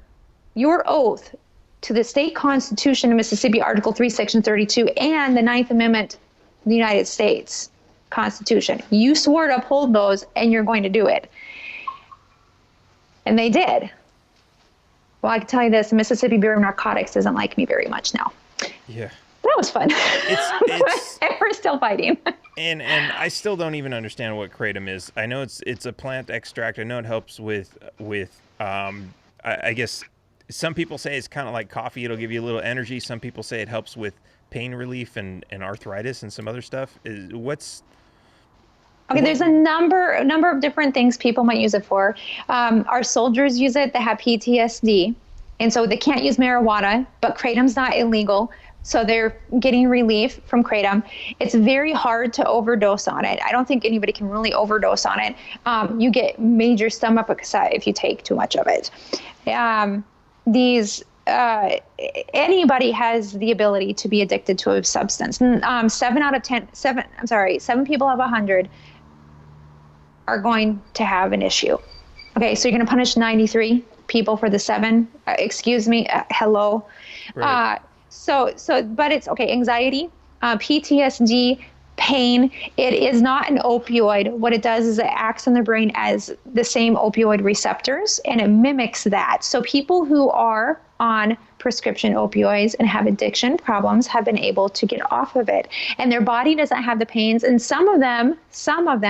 your oath to the state constitution of Mississippi, Article 3, Section 32, and the 9th Amendment of the United States Constitution. You swore to uphold those, and you're going to do it. And they did. Well, I can tell you this, the Mississippi Bureau of Narcotics doesn't like me very much now. Yeah. That was fun. It's And we're still fighting. and I still don't even understand what kratom is. I know it's a plant extract. I know it helps with I guess some people say it's kind of like coffee. It'll give you a little energy. Some people say it helps with pain relief and arthritis and some other stuff. Okay, there's a number of different things people might use it for. Our soldiers use it that have PTSD, and so they can't use marijuana, but kratom's not illegal, so they're getting relief from kratom. It's very hard to overdose on it. I don't think anybody can really overdose on it. You get major stomach upset if you take too much of it. Anybody has the ability to be addicted to a substance. 7 people out of 100 are going to have an issue. Okay, so you're going to punish 93 people for the 7? Excuse me, hello. Right. But it's okay. Anxiety, PTSD, pain. It is not an opioid. What it does is it acts in the brain as the same opioid receptors, and it mimics that. So people who are on prescription opioids and have addiction problems have been able to get off of it, and their body doesn't have the pains. And some of them,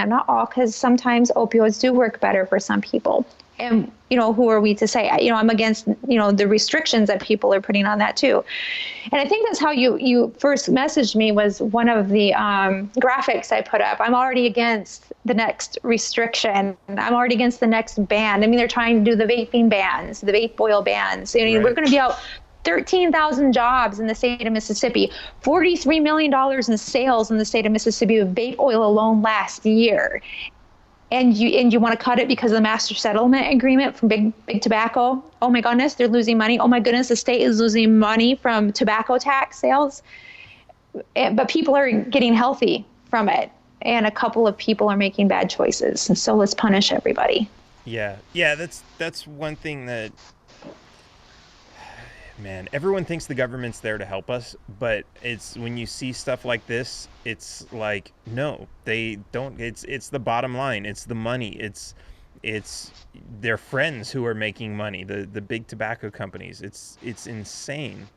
not all, because sometimes opioids do work better for some people. And, who are we to say? I'm against, the restrictions that people are putting on that too. And I think that's how you first messaged me, was one of the graphics I put up. I'm already against the next restriction. I'm already against the next ban. I mean, they're trying to do the vaping bans, the vape oil bans. Right. We're going to be out 13,000 jobs in the state of Mississippi, $43 million in sales in the state of Mississippi with vape oil alone last year. And you want to cut it because of the master settlement agreement from big tobacco? Oh my goodness, they're losing money. Oh my goodness, the state is losing money from tobacco tax sales. But people are getting healthy from it, and a couple of people are making bad choices. And so let's punish everybody. Yeah, that's one thing that, man, everyone thinks the government's there to help us, but it's when you see stuff like this, it's like, no, they don't. It's the bottom line. It's the money. It's their friends who are making money. The big tobacco companies. It's insane.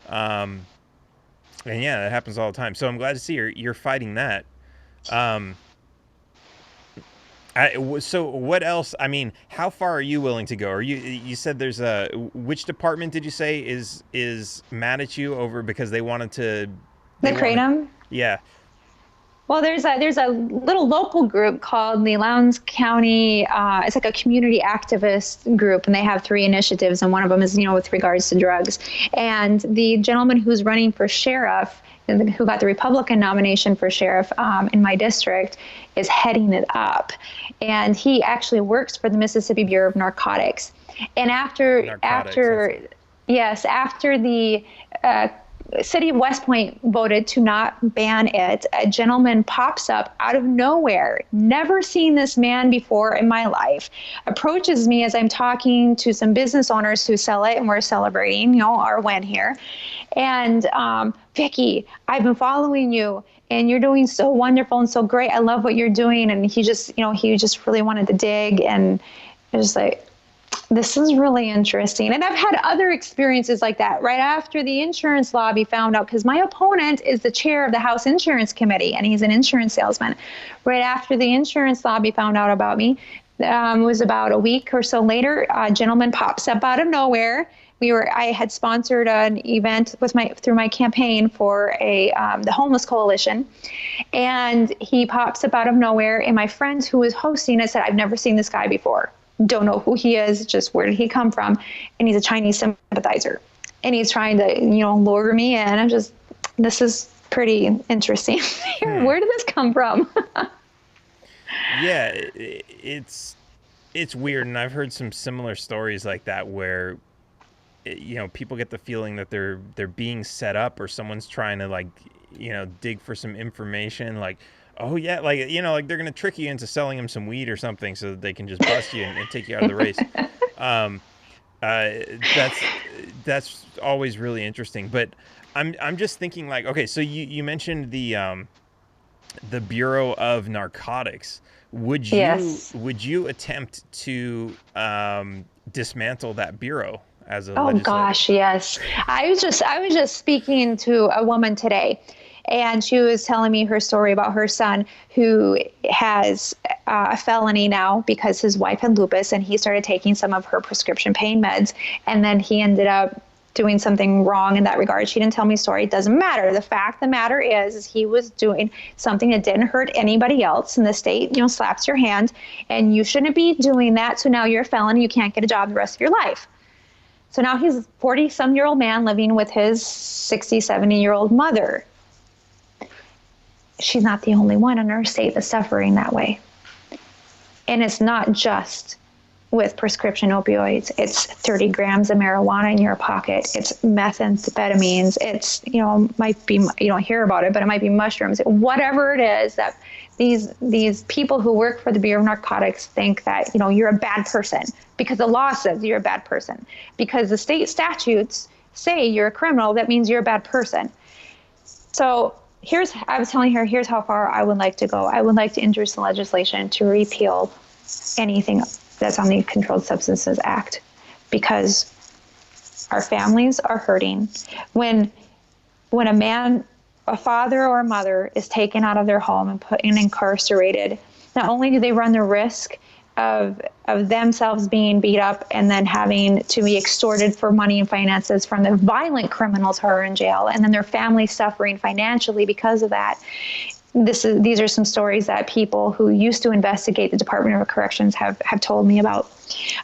And yeah, that happens all the time. So I'm glad to see you're fighting that. So what else? I mean, how far are you willing to go? You said there's which department did you say is mad at you over because they wanted to? The kratom? Yeah. Well, there's a little local group called the Lowndes County. It's like a community activist group, and they have 3 initiatives, and one of them is, with regards to drugs. And the gentleman who's running for sheriff, who got the Republican nomination for sheriff in my district, is heading it up. And he actually works for the Mississippi Bureau of Narcotics. And after the city of West Point voted to not ban it, a gentleman pops up out of nowhere, never seen this man before in my life, approaches me as I'm talking to some business owners who sell it, and we're celebrating, our win here. And Vicky, I've been following you, and you're doing so wonderful and so great. I love what you're doing. And he just really wanted to dig, and I was just like, This is really interesting. And I've had other experiences like that right after the insurance lobby found out, because my opponent is the chair of the House Insurance Committee, and he's an insurance salesman. Right after the insurance lobby found out about me, was about a week or so later, a gentleman pops up out of nowhere. I had sponsored an event through my campaign for the Homeless Coalition, and he pops up out of nowhere. And my friend who was hosting it said, "I've never seen this guy before. Don't know who he is. Just where did he come from?" And he's a Chinese sympathizer, and he's trying to, lure me in. This is pretty interesting. Where did this come from? Yeah, it's weird, and I've heard some similar stories like that where people get the feeling that they're being set up, or someone's trying to dig for some information, like, oh yeah, like they're gonna trick you into selling them some weed or something so that they can just bust you and take you out of the race. That's always really interesting. But I'm just thinking, like, okay, so you mentioned the Bureau of Narcotics. Would you attempt to dismantle that bureau as a legislator? Gosh, yes. I was just speaking to a woman today, and she was telling me her story about her son, who has a felony now because his wife had lupus, and he started taking some of her prescription pain meds, and then he ended up doing something wrong in that regard. She didn't tell me the story. It doesn't matter. The fact of the matter is he was doing something that didn't hurt anybody else, and the state, slaps your hand, and you shouldn't be doing that. So now you're a felon. You can't get a job the rest of your life. So now he's a 40-some-year-old man living with his 60, 70-year-old mother. She's not the only one in our state that's suffering that way. And it's not just with prescription opioids. It's 30 grams of marijuana in your pocket. It's methamphetamines. It's, might be, you don't hear about it, but it might be mushrooms. Whatever it is that these people who work for the Bureau of Narcotics think that, you're a bad person because the law says you're a bad person. Because the state statutes say you're a criminal, that means you're a bad person. So I was telling her, here's how far I would like to go. I would like to introduce the legislation to repeal anything that's on the Controlled Substances Act, because our families are hurting. When a father or a mother is taken out of their home and put in incarcerated, not only do they run the risk of themselves being beat up and then having to be extorted for money and finances from the violent criminals who are in jail, and then their family suffering financially because of that. These are some stories that people who used to investigate the Department of Corrections have told me about.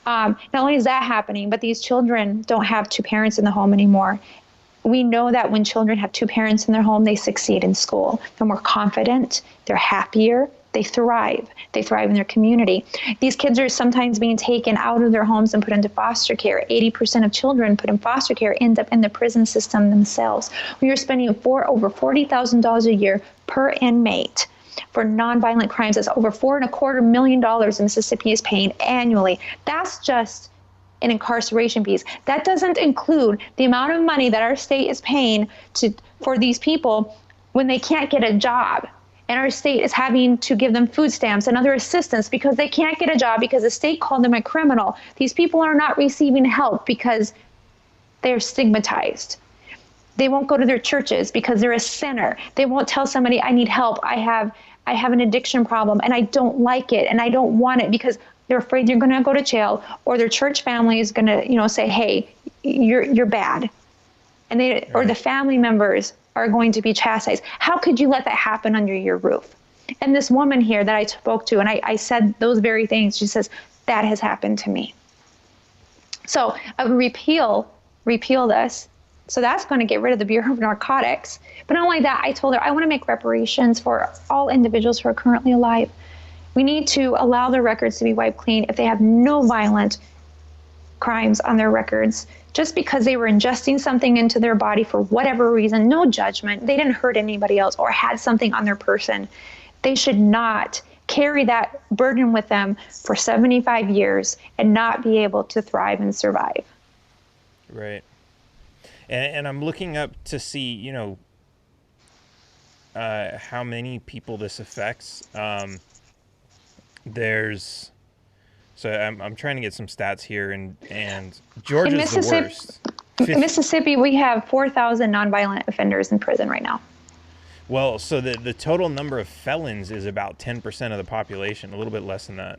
Not only is that happening, but these children don't have two parents in the home anymore. We know that when children have two parents in their home, they succeed in school. They're more confident, they're happier, they thrive. They thrive in their community. These kids are sometimes being taken out of their homes and put into foster care. 80% of children put in foster care end up in the prison system themselves. We are spending over $40,000 a year per inmate for nonviolent crimes. That's over $4.25 million Mississippi is paying annually. That's just an incarceration piece. That doesn't include the amount of money that our state is paying for these people when they can't get a job. And our state is having to give them food stamps and other assistance because they can't get a job because the state called them a criminal. These people are not receiving help because they're stigmatized. They won't go to their churches because they're a sinner. They won't tell somebody, I need help. I have an addiction problem and I don't like it and I don't want it, because they're afraid they're going to go to jail, or their church family is going to, say, hey, you're bad. And or the family members are going to be chastised. How could you let that happen under your roof? And this woman here that I spoke to, and I said those very things, she says, that has happened to me. So I would repeal this. So that's going to get rid of the Bureau of Narcotics. But not only that, I told her I want to make reparations for all individuals who are currently alive. We need to allow their records to be wiped clean if they have no violent crimes on their records, just because they were ingesting something into their body for whatever reason, no judgment, they didn't hurt anybody else or had something on their person. They should not carry that burden with them for 75 years and not be able to thrive and survive. Right. And I'm looking up to see, how many people this affects. There's So I'm trying to get some stats here, and Georgia's the worst. In Mississippi, we have 4,000 nonviolent offenders in prison right now. Well, so the total number of felons is about 10% of the population, a little bit less than that.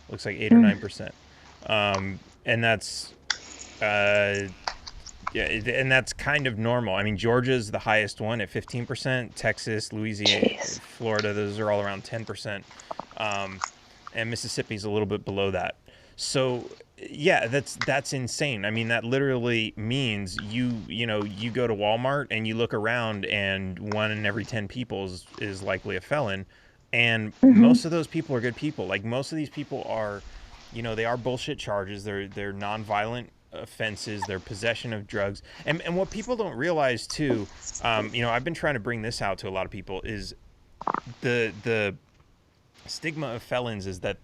Looks like 8 or 9%. And that's and that's kind of normal. I mean, Georgia's the highest one at 15%. Texas, Louisiana, Florida, those are all around 10%. And Mississippi's a little bit below that. So yeah, that's insane. I mean, that literally means you go to Walmart and you look around, and 1 in every 10 people is likely a felon. And most of those people are good people. Like, most of these people are, they are bullshit charges. They're nonviolent offenses. They're possession of drugs. And what people don't realize too, I've been trying to bring this out to a lot of people, is the stigma of felons is that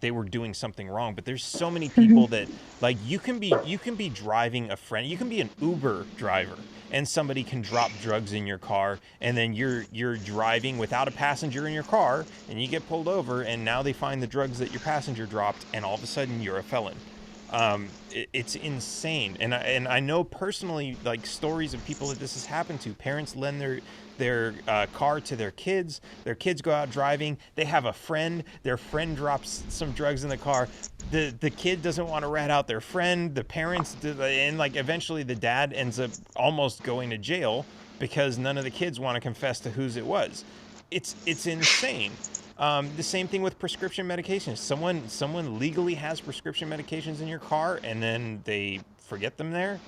they were doing something wrong. But there's so many people that, like, you can be driving a friend, you can be an Uber driver, and somebody can drop drugs in your car, and then you're driving without a passenger in your car, and you get pulled over, and now they find the drugs that your passenger dropped, and all of a sudden you're a felon. It's insane. And I know personally, like, stories of people that this has happened to. Parents lend their car to their kids go out driving, they have a friend, their friend drops some drugs in the car, the kid doesn't want to rat out their friend, the parents do, and like eventually the dad ends up almost going to jail because none of the kids want to confess to whose it was. It's insane. The same thing with prescription medications. Someone legally has prescription medications in your car, and then they forget them there.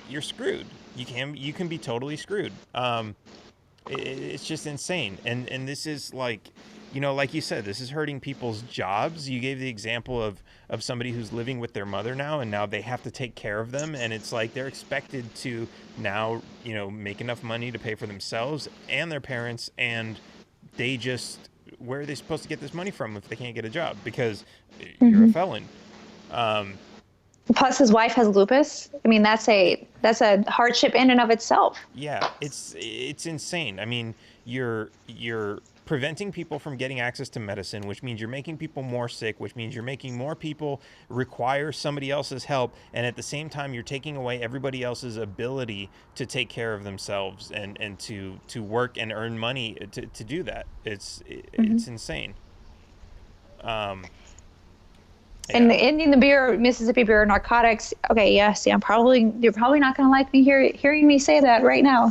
You're screwed. You can be totally screwed. It's just insane. And this is like you said, this is hurting people's jobs. You gave the example of somebody who's living with their mother now, and now they have to take care of them. And it's like they're expected to now, make enough money to pay for themselves and their parents. And they just, where are they supposed to get this money from if they can't get a job? Because you're a felon. Plus, his wife has lupus. I mean, that's a hardship in and of itself. Yeah, it's insane. I mean, you're preventing people from getting access to medicine, which means you're making people more sick, which means you're making more people require somebody else's help, and at the same time, you're taking away everybody else's ability to take care of themselves and to work and earn money to do that. It's insane. And in the Mississippi Bureau of Narcotics, okay, yes, yeah, you're probably not going to like me hearing me say that right now.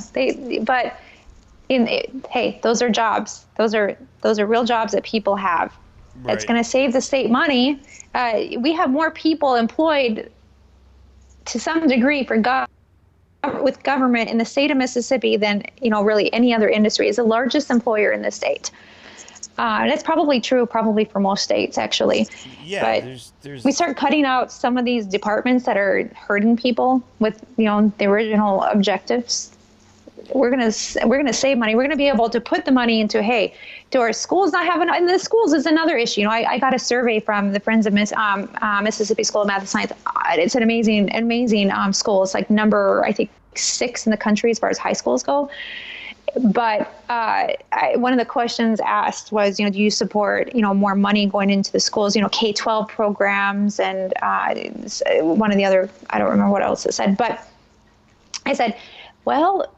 Hey, those are jobs. Those are real jobs that people have. Right. It's going to save the state money. We have more people employed to some degree with government in the state of Mississippi than really any other industry. It's the largest employer in the state. And it's probably true for most states, actually. Yeah, but we start cutting out some of these departments that are hurting people with the original objectives. We're gonna save money. We're gonna be able to put the money into, hey, do our schools not have enough? And the schools is another issue. I got a survey from the Friends of Mississippi School of Math and Science. It's an amazing school. It's like number, I think, 6 in the country as far as high schools go. But one of the questions asked was, do you support, more money going into the schools, K-12 programs, and one of the other, I don't remember what else it said. But I said, well,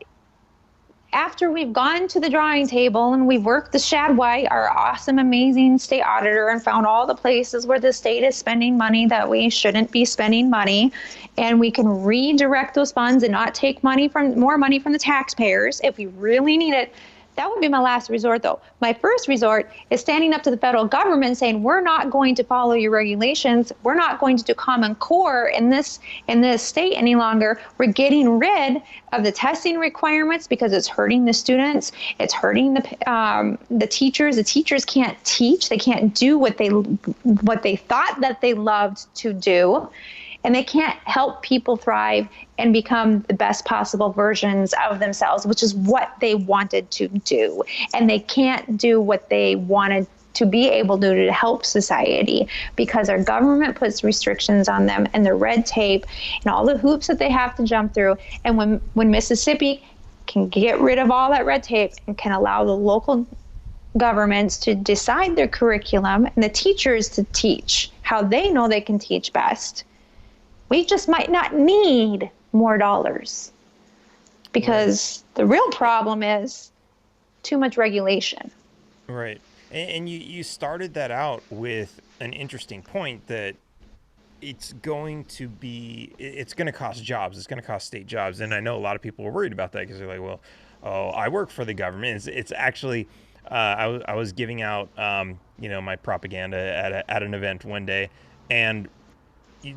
after we've gone to the drawing table and we've worked the Shadwhite, our awesome, amazing state auditor, and found all the places where the state is spending money that we shouldn't be spending money, and we can redirect those funds and not take more money from the taxpayers if we really need it. That would be my last resort, though. My first resort is standing up to the federal government and saying, we're not going to follow your regulations. We're not going to do Common Core in this state any longer. We're getting rid of the testing requirements because it's hurting the students. It's hurting the teachers. The teachers can't teach. They can't do what they thought that they loved to do. And they can't help people thrive and become the best possible versions of themselves, which is what they wanted to do. And they can't do what they wanted to be able to do to help society because our government puts restrictions on them and the red tape and all the hoops that they have to jump through. And when Mississippi can get rid of all that red tape and can allow the local governments to decide their curriculum and the teachers to teach how they know they can teach best, we just might not need more dollars, because the real problem is too much regulation. Right. And you started that out with an interesting point that it's going to cost jobs. It's going to cost state jobs. And I know a lot of people are worried about that because they're like, well, oh, I work for the government. It's actually, I was giving out, my propaganda at an event one day, and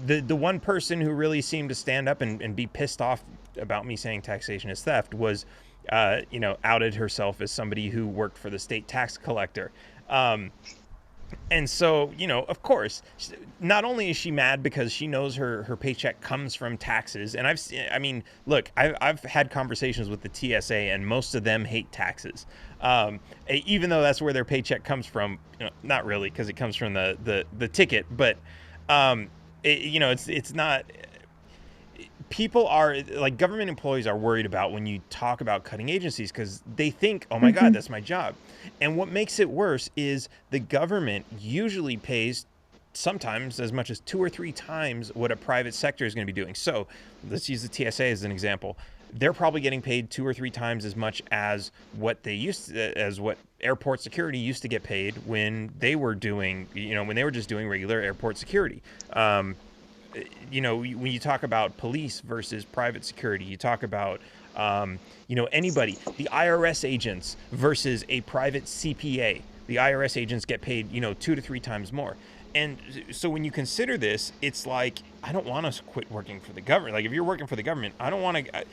the one person who really seemed to stand up and be pissed off about me saying taxation is theft was, outed herself as somebody who worked for the state tax collector. And so, of course, not only is she mad because she knows her paycheck comes from taxes. And I've had conversations with the TSA, and most of them hate taxes. Even though that's where their paycheck comes from, not really, because it comes from the ticket. But, it's not. People are like, government employees are worried about when you talk about cutting agencies, because they think, oh my God, that's my job. And what makes it worse is the government usually pays sometimes as much as 2 or 3 times what a private sector is going to be doing. So let's use the TSA as an example. They're probably getting paid 2 or 3 times as much as what what airport security used to get paid when they were doing, when they were just doing regular airport security. When you talk about police versus private security, you talk about, anybody, the IRS agents versus a private CPA. The IRS agents get paid, 2 to 3 times more. And so when you consider this, it's like, I don't want to quit working for the government. Like, if you're working for the government, I don't want to,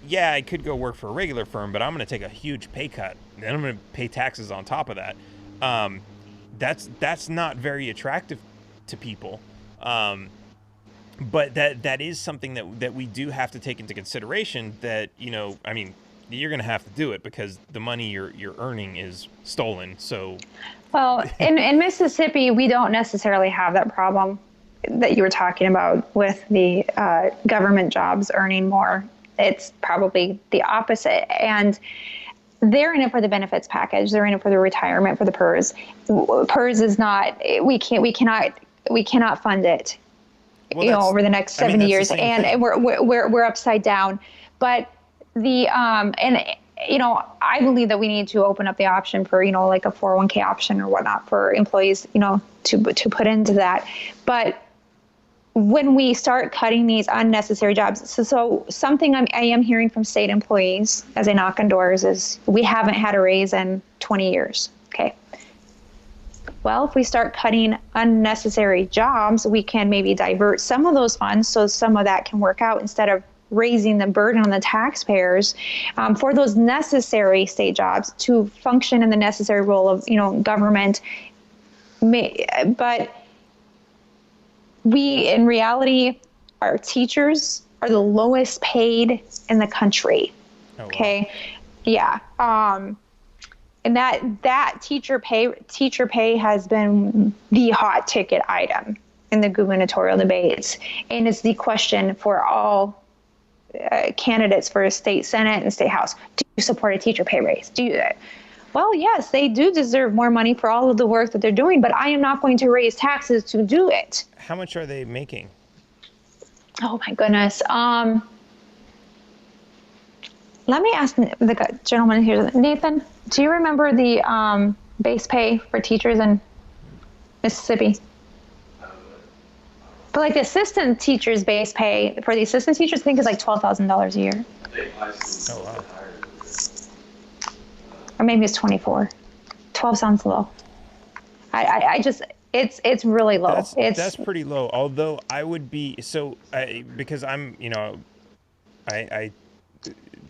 yeah, I could go work for a regular firm, but I'm going to take a huge pay cut. Then I'm going to pay taxes on top of that. That's not very attractive to people. But that is something that we do have to take into consideration, that, you're going to have to do it because the money you're earning is stolen. So, well, in Mississippi, we don't necessarily have that problem that you were talking about with the government jobs earning more. It's probably the opposite. And they're in it for the benefits package. They're in it for the retirement, for the PERS. PERS is not, we cannot fund it. Well, over the next 70 years, and we're upside down. But I believe that we need to open up the option for, like a 401k option or whatnot for employees, to put into that. But when we start cutting these unnecessary jobs, so something I am hearing from state employees as I knock on doors is, we haven't had a raise in 20 years. Okay. Well, if we start cutting unnecessary jobs, we can maybe divert some of those funds so some of that can work out, instead of raising the burden on the taxpayers for those necessary state jobs to function in the necessary role of, government. But in reality, our teachers are the lowest paid in the country. Oh, wow. Okay. Yeah. And that teacher pay has been the hot ticket item in the gubernatorial debates, and it's the question for all candidates for state senate and state house. Do you support a teacher pay raise? Well, yes, they do deserve more money for all of the work that they're doing, but I am not going to raise taxes to do it. How much are they making? Oh my goodness. Let me ask the gentleman here, Nathan, do you remember the base pay for teachers in Mississippi? But like the assistant teachers' base pay for the assistant teachers, I think is like $12,000 a year. Oh, wow. Or maybe it's 24. 12 sounds low. It's really low. That's pretty low. Although I would be, because I'm,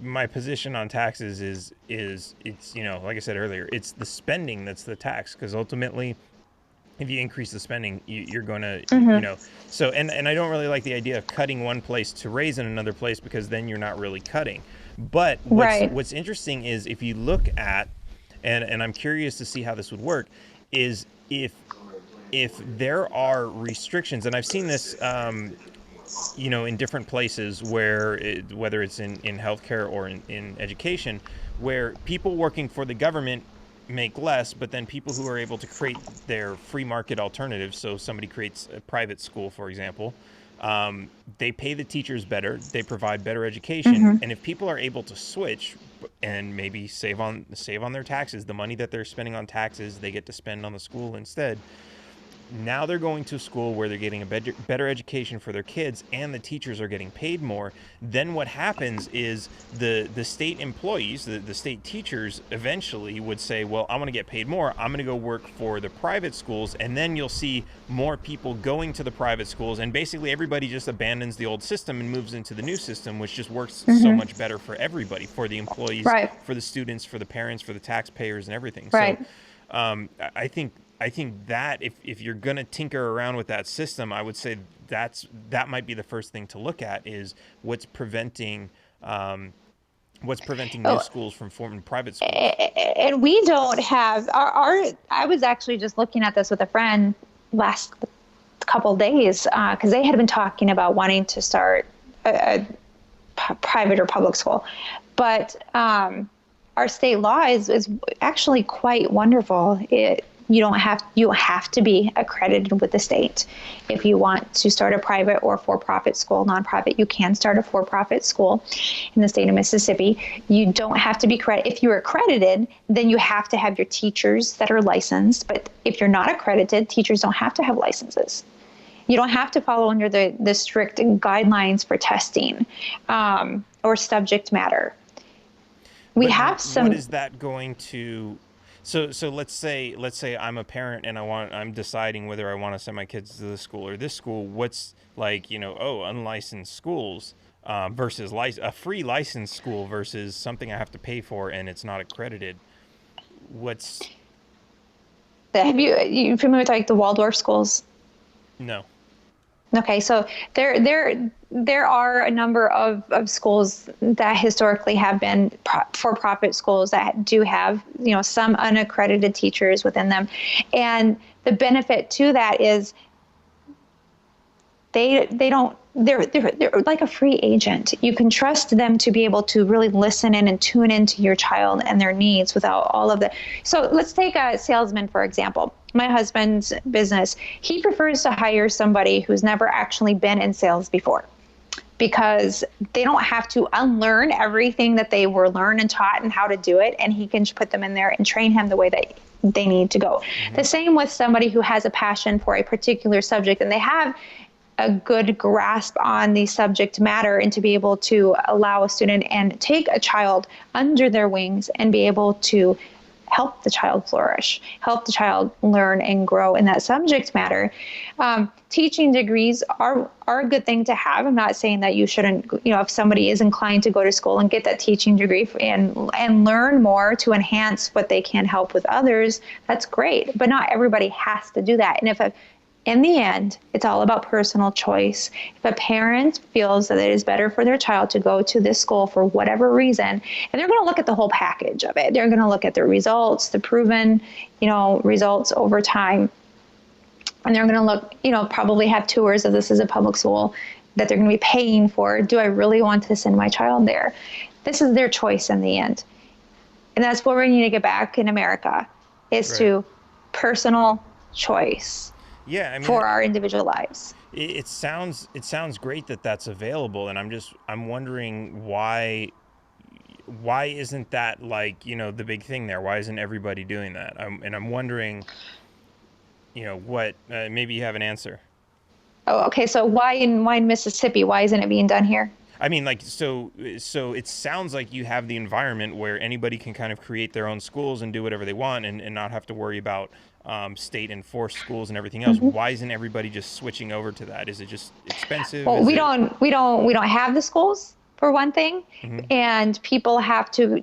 my position on taxes is it's, like I said earlier, it's the spending that's the tax, because ultimately, if you increase the spending, you're going to, so, and I don't really like the idea of cutting one place to raise in another place, because then you're not really cutting. But what's interesting is, if you look at, and I'm curious to see how this would work, is if there are restrictions, and I've seen this, in different places where, whether it's in healthcare or in education, where people working for the government make less, but then people who are able to create their free market alternatives, so somebody creates a private school, for example, they pay the teachers better, they provide better education, and if people are able to switch and maybe save on their taxes, the money that they're spending on taxes, they get to spend on the school instead. Now they're going to a school where they're getting a better education for their kids, and the teachers are getting paid more. Then what happens is the state employees, the state teachers, eventually would say, well, I want to get paid more. I'm going to go work for the private schools. And then you'll see more people going to the private schools. And basically everybody just abandons the old system and moves into the new system, which just works so much better for everybody, for the employees, for the students, for the parents, for the taxpayers and everything. So I think that if you're going to tinker around with that system, I would say that might be the first thing to look at, is what's preventing new schools from forming private schools. And we don't have our I was actually just looking at this with a friend last couple of days, because they had been talking about wanting to start a private or public school. But our state law is actually quite wonderful. You don't have to be accredited with the state. If you want to start a private or for-profit school, nonprofit, you can start a for-profit school in the state of Mississippi. You don't have to be accredited. If you're accredited, then you have to have your teachers that are licensed. But if you're not accredited, teachers don't have to have licenses. You don't have to follow under the strict guidelines for testing or subject matter. What is that going to? So let's say I'm a parent and I'm deciding whether I want to send my kids to this school or this school. What's unlicensed schools versus a free licensed school versus something I have to pay for and it's not accredited. Have you familiar with the Waldorf schools? No. Okay, so there are a number of schools that historically have been for-profit schools that do have some unaccredited teachers within them, and the benefit to that is they're like a free agent. You can trust them to be able to really listen in and tune into your child and their needs without all of the. So let's take a salesman, for example. My husband's business, he prefers to hire somebody who's never actually been in sales before, because they don't have to unlearn everything that they were learned and taught and how to do it, and he can put them in there and train him the way that they need to go. The same with somebody who has a passion for a particular subject and they have a good grasp on the subject matter, and to be able to allow a student and take a child under their wings and be able to help the child flourish, help the child learn and grow in that subject matter. Teaching degrees are a good thing to have. I'm not saying that you shouldn't, if somebody is inclined to go to school and get that teaching degree and learn more to enhance what they can help with others, that's great. But not everybody has to do that. And in the end, it's all about personal choice. If a parent feels that it is better for their child to go to this school for whatever reason, and they're going to look at the whole package of it. They're going to look at the results, the proven, results over time. And they're going to look, probably have tours of this as a public school that they're going to be paying for. Do I really want to send my child there? This is their choice in the end. And that's what we need to get back in America, is to personal choice. Yeah, for our individual lives. It sounds great that that's available, and I'm wondering why isn't that the big thing there? Why isn't everybody doing that? I'm wondering, what maybe you have an answer. Oh, okay. So why in Mississippi? Why isn't it being done here? I mean, so it sounds like you have the environment where anybody can kind of create their own schools and do whatever they want and not have to worry about state enforced schools and everything else. Why isn't everybody just switching over to that? Is it just expensive? Well, we don't have the schools, for one thing, and people have to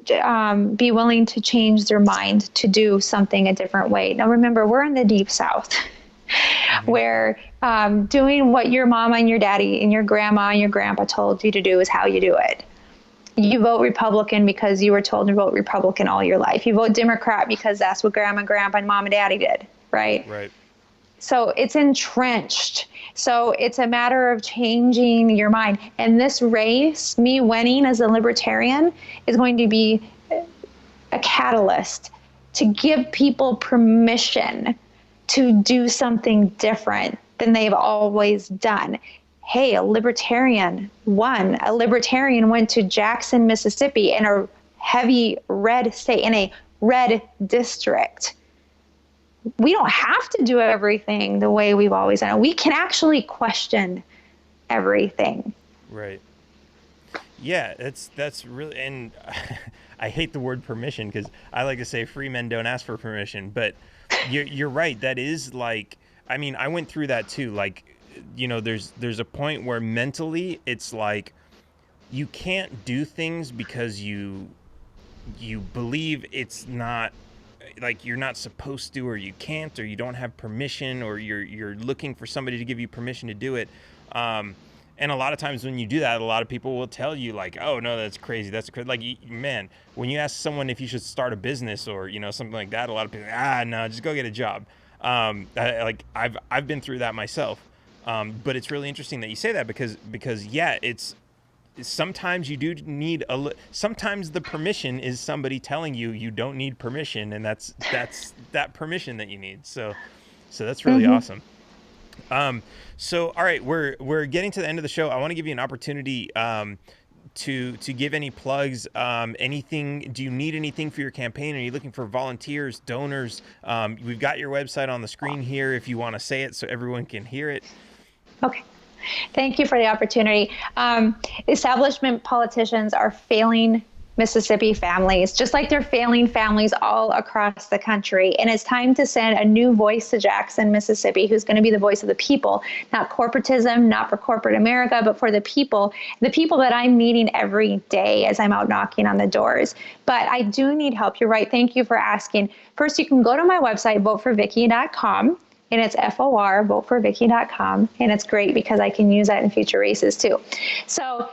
be willing to change their mind to do something a different way. Now, remember, we're in the Deep South. Where doing what your mama and your daddy and your grandma and your grandpa told you to do is how you do it. You vote Republican because you were told to vote Republican all your life. You vote Democrat because that's what grandma, grandpa, and mom and daddy did, right? Right. So it's entrenched. So it's a matter of changing your mind. And this race, me winning as a libertarian, is going to be a catalyst to give people permission to do something different than they've always done. Hey, a libertarian won. A libertarian went to Jackson, Mississippi, in a heavy red state, in a red district. We don't have to do everything the way we've always done it. We can actually question everything. Right. Yeah, that's really, and I hate the word permission because I like to say free men don't ask for permission, but you're right. That is like, I mean, I went through that too. Like, you know, there's a point where mentally it's like you can't do things because you believe it's not, like, you're not supposed to, or you can't, or you don't have permission, or you're looking for somebody to give you permission to do it. And a lot of times when you do that, a lot of people will tell you like, oh no, that's crazy. That's crazy. Like, man, when you ask someone if you should start a business or, you know, something like that, a lot of people, no, just go get a job. I've been through that myself. But it's really interesting that you say that because yeah, sometimes you do need sometimes the permission is somebody telling you don't need permission, and that's that permission that you need. So that's really awesome. So all right, we're getting to the end of the show. I want to give you an opportunity to give any plugs, anything. Do you need anything for your campaign? Are you looking for volunteers, donors? We've got your website on the screen here if you want to say it so everyone can hear it. Okay. Thank you for the opportunity. Establishment politicians are failing Mississippi families, just like they're failing families all across the country. And it's time to send a new voice to Jackson, Mississippi, who's going to be the voice of the people, not corporatism, not for corporate America, but for the people that I'm meeting every day as I'm out knocking on the doors. But I do need help. You're right. Thank you for asking. First, you can go to my website, voteforvicky.com. And it's FOR, voteforvicky.com. And it's great because I can use that in future races too. So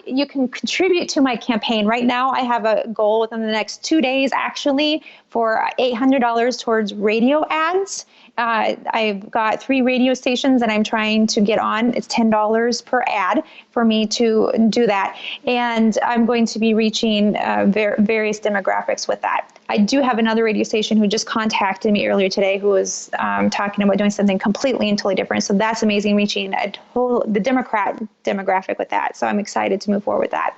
you can contribute to my campaign. Right now, I have a goal within the next 2 days, actually, for $800 towards radio ads. I've got 3 radio stations that I'm trying to get on. It's $10 per ad for me to do that. And I'm going to be reaching various demographics with that. I do have another radio station who just contacted me earlier today who was talking about doing something completely and totally different. So that's amazing, reaching the Democrat demographic with that. So I'm excited to move forward with that.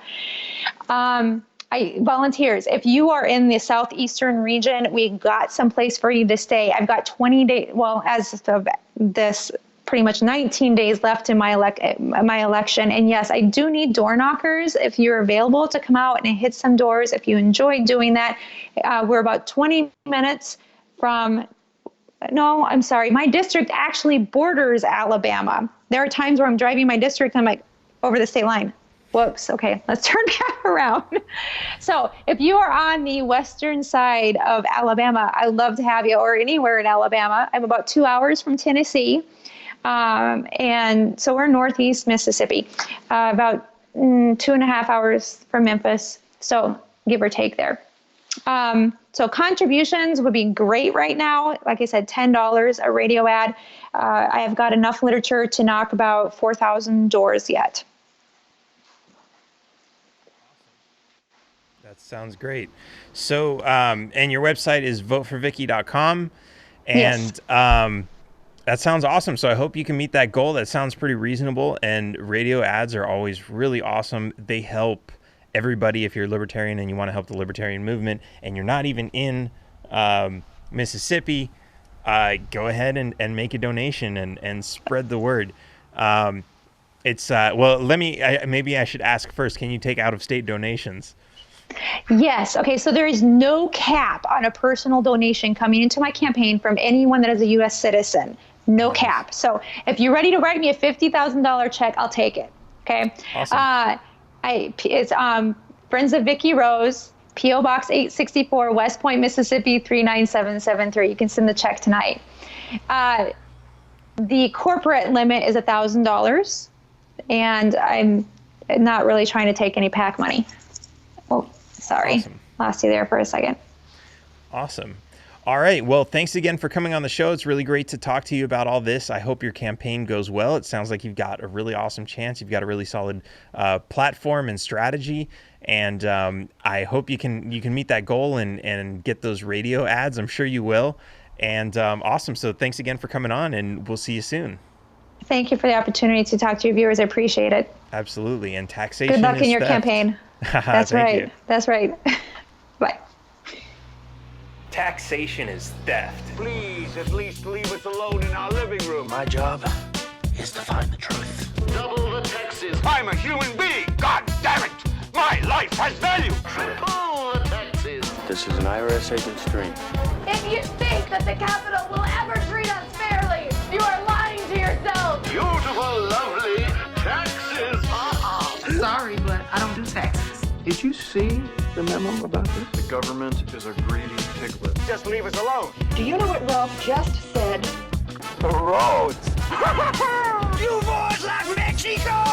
Volunteers, if you are in the southeastern region, we got some place for you to stay. I've got 20 days, well, as of this, pretty much 19 days left in my election. And yes, I do need door knockers. If you're available to come out and hit some doors, if you enjoy doing that, we're about 20 minutes from, no, I'm sorry, my district actually borders Alabama. There are times where I'm driving my district, I'm like, over the state line. Whoops. Okay, let's turn back around. So if you are on the western side of Alabama, I'd love to have you, or anywhere in Alabama. I'm about 2 hours from Tennessee. And so we're northeast Mississippi, about 2.5 hours from Memphis. So give or take there. So contributions would be great right now. Like I said, $10 a radio ad. I have got enough literature to knock about 4,000 doors yet. That sounds great. So, and your website is voteforvicky.com. And Yes. That sounds awesome. So I hope you can meet that goal. That sounds pretty reasonable. And radio ads are always really awesome. They help everybody. If you're a libertarian and you want to help the libertarian movement and you're not even in Mississippi, go ahead and make a donation and spread the word. Well, maybe I should ask first, can you take out-of-state donations? Yes. Okay. So there is no cap on a personal donation coming into my campaign from anyone that is a U.S. citizen. No cap. So if you're ready to write me a $50,000 check, I'll take it. Okay. Awesome. It's Friends of Vicky Rose, P.O. Box 864, West Point, Mississippi 39773. You can send the check tonight. The corporate limit is $1,000, and I'm not really trying to take any PAC money. Oh, sorry. Awesome. Lost you there for a second. Awesome. All right. Well, thanks again for coming on the show. It's really great to talk to you about all this. I hope your campaign goes well. It sounds like you've got a really awesome chance. You've got a really solid platform and strategy. And I hope you can meet that goal and get those radio ads. I'm sure you will. And awesome. So thanks again for coming on, and we'll see you soon. Thank you for the opportunity to talk to your viewers. I appreciate it. Absolutely. And taxation Good luck is in your theft. campaign. That's Thank right. you. That's right. Bye. Taxation is theft. Please, at least leave us alone in our living room. My job is to find the truth. Double the taxes. I'm a human being. God damn it. My life has value. Triple the taxes. This is an IRS agent's dream. If you think that the Capitol will ever treat us fairly, you are lying to yourself. Beautiful, lovely taxes. Sorry, but I don't do taxes. Did you see the memo about this? The government is a greedy piglet. Just leave us alone. Do you know what Ralph just said? The roads. You boys like Mexico?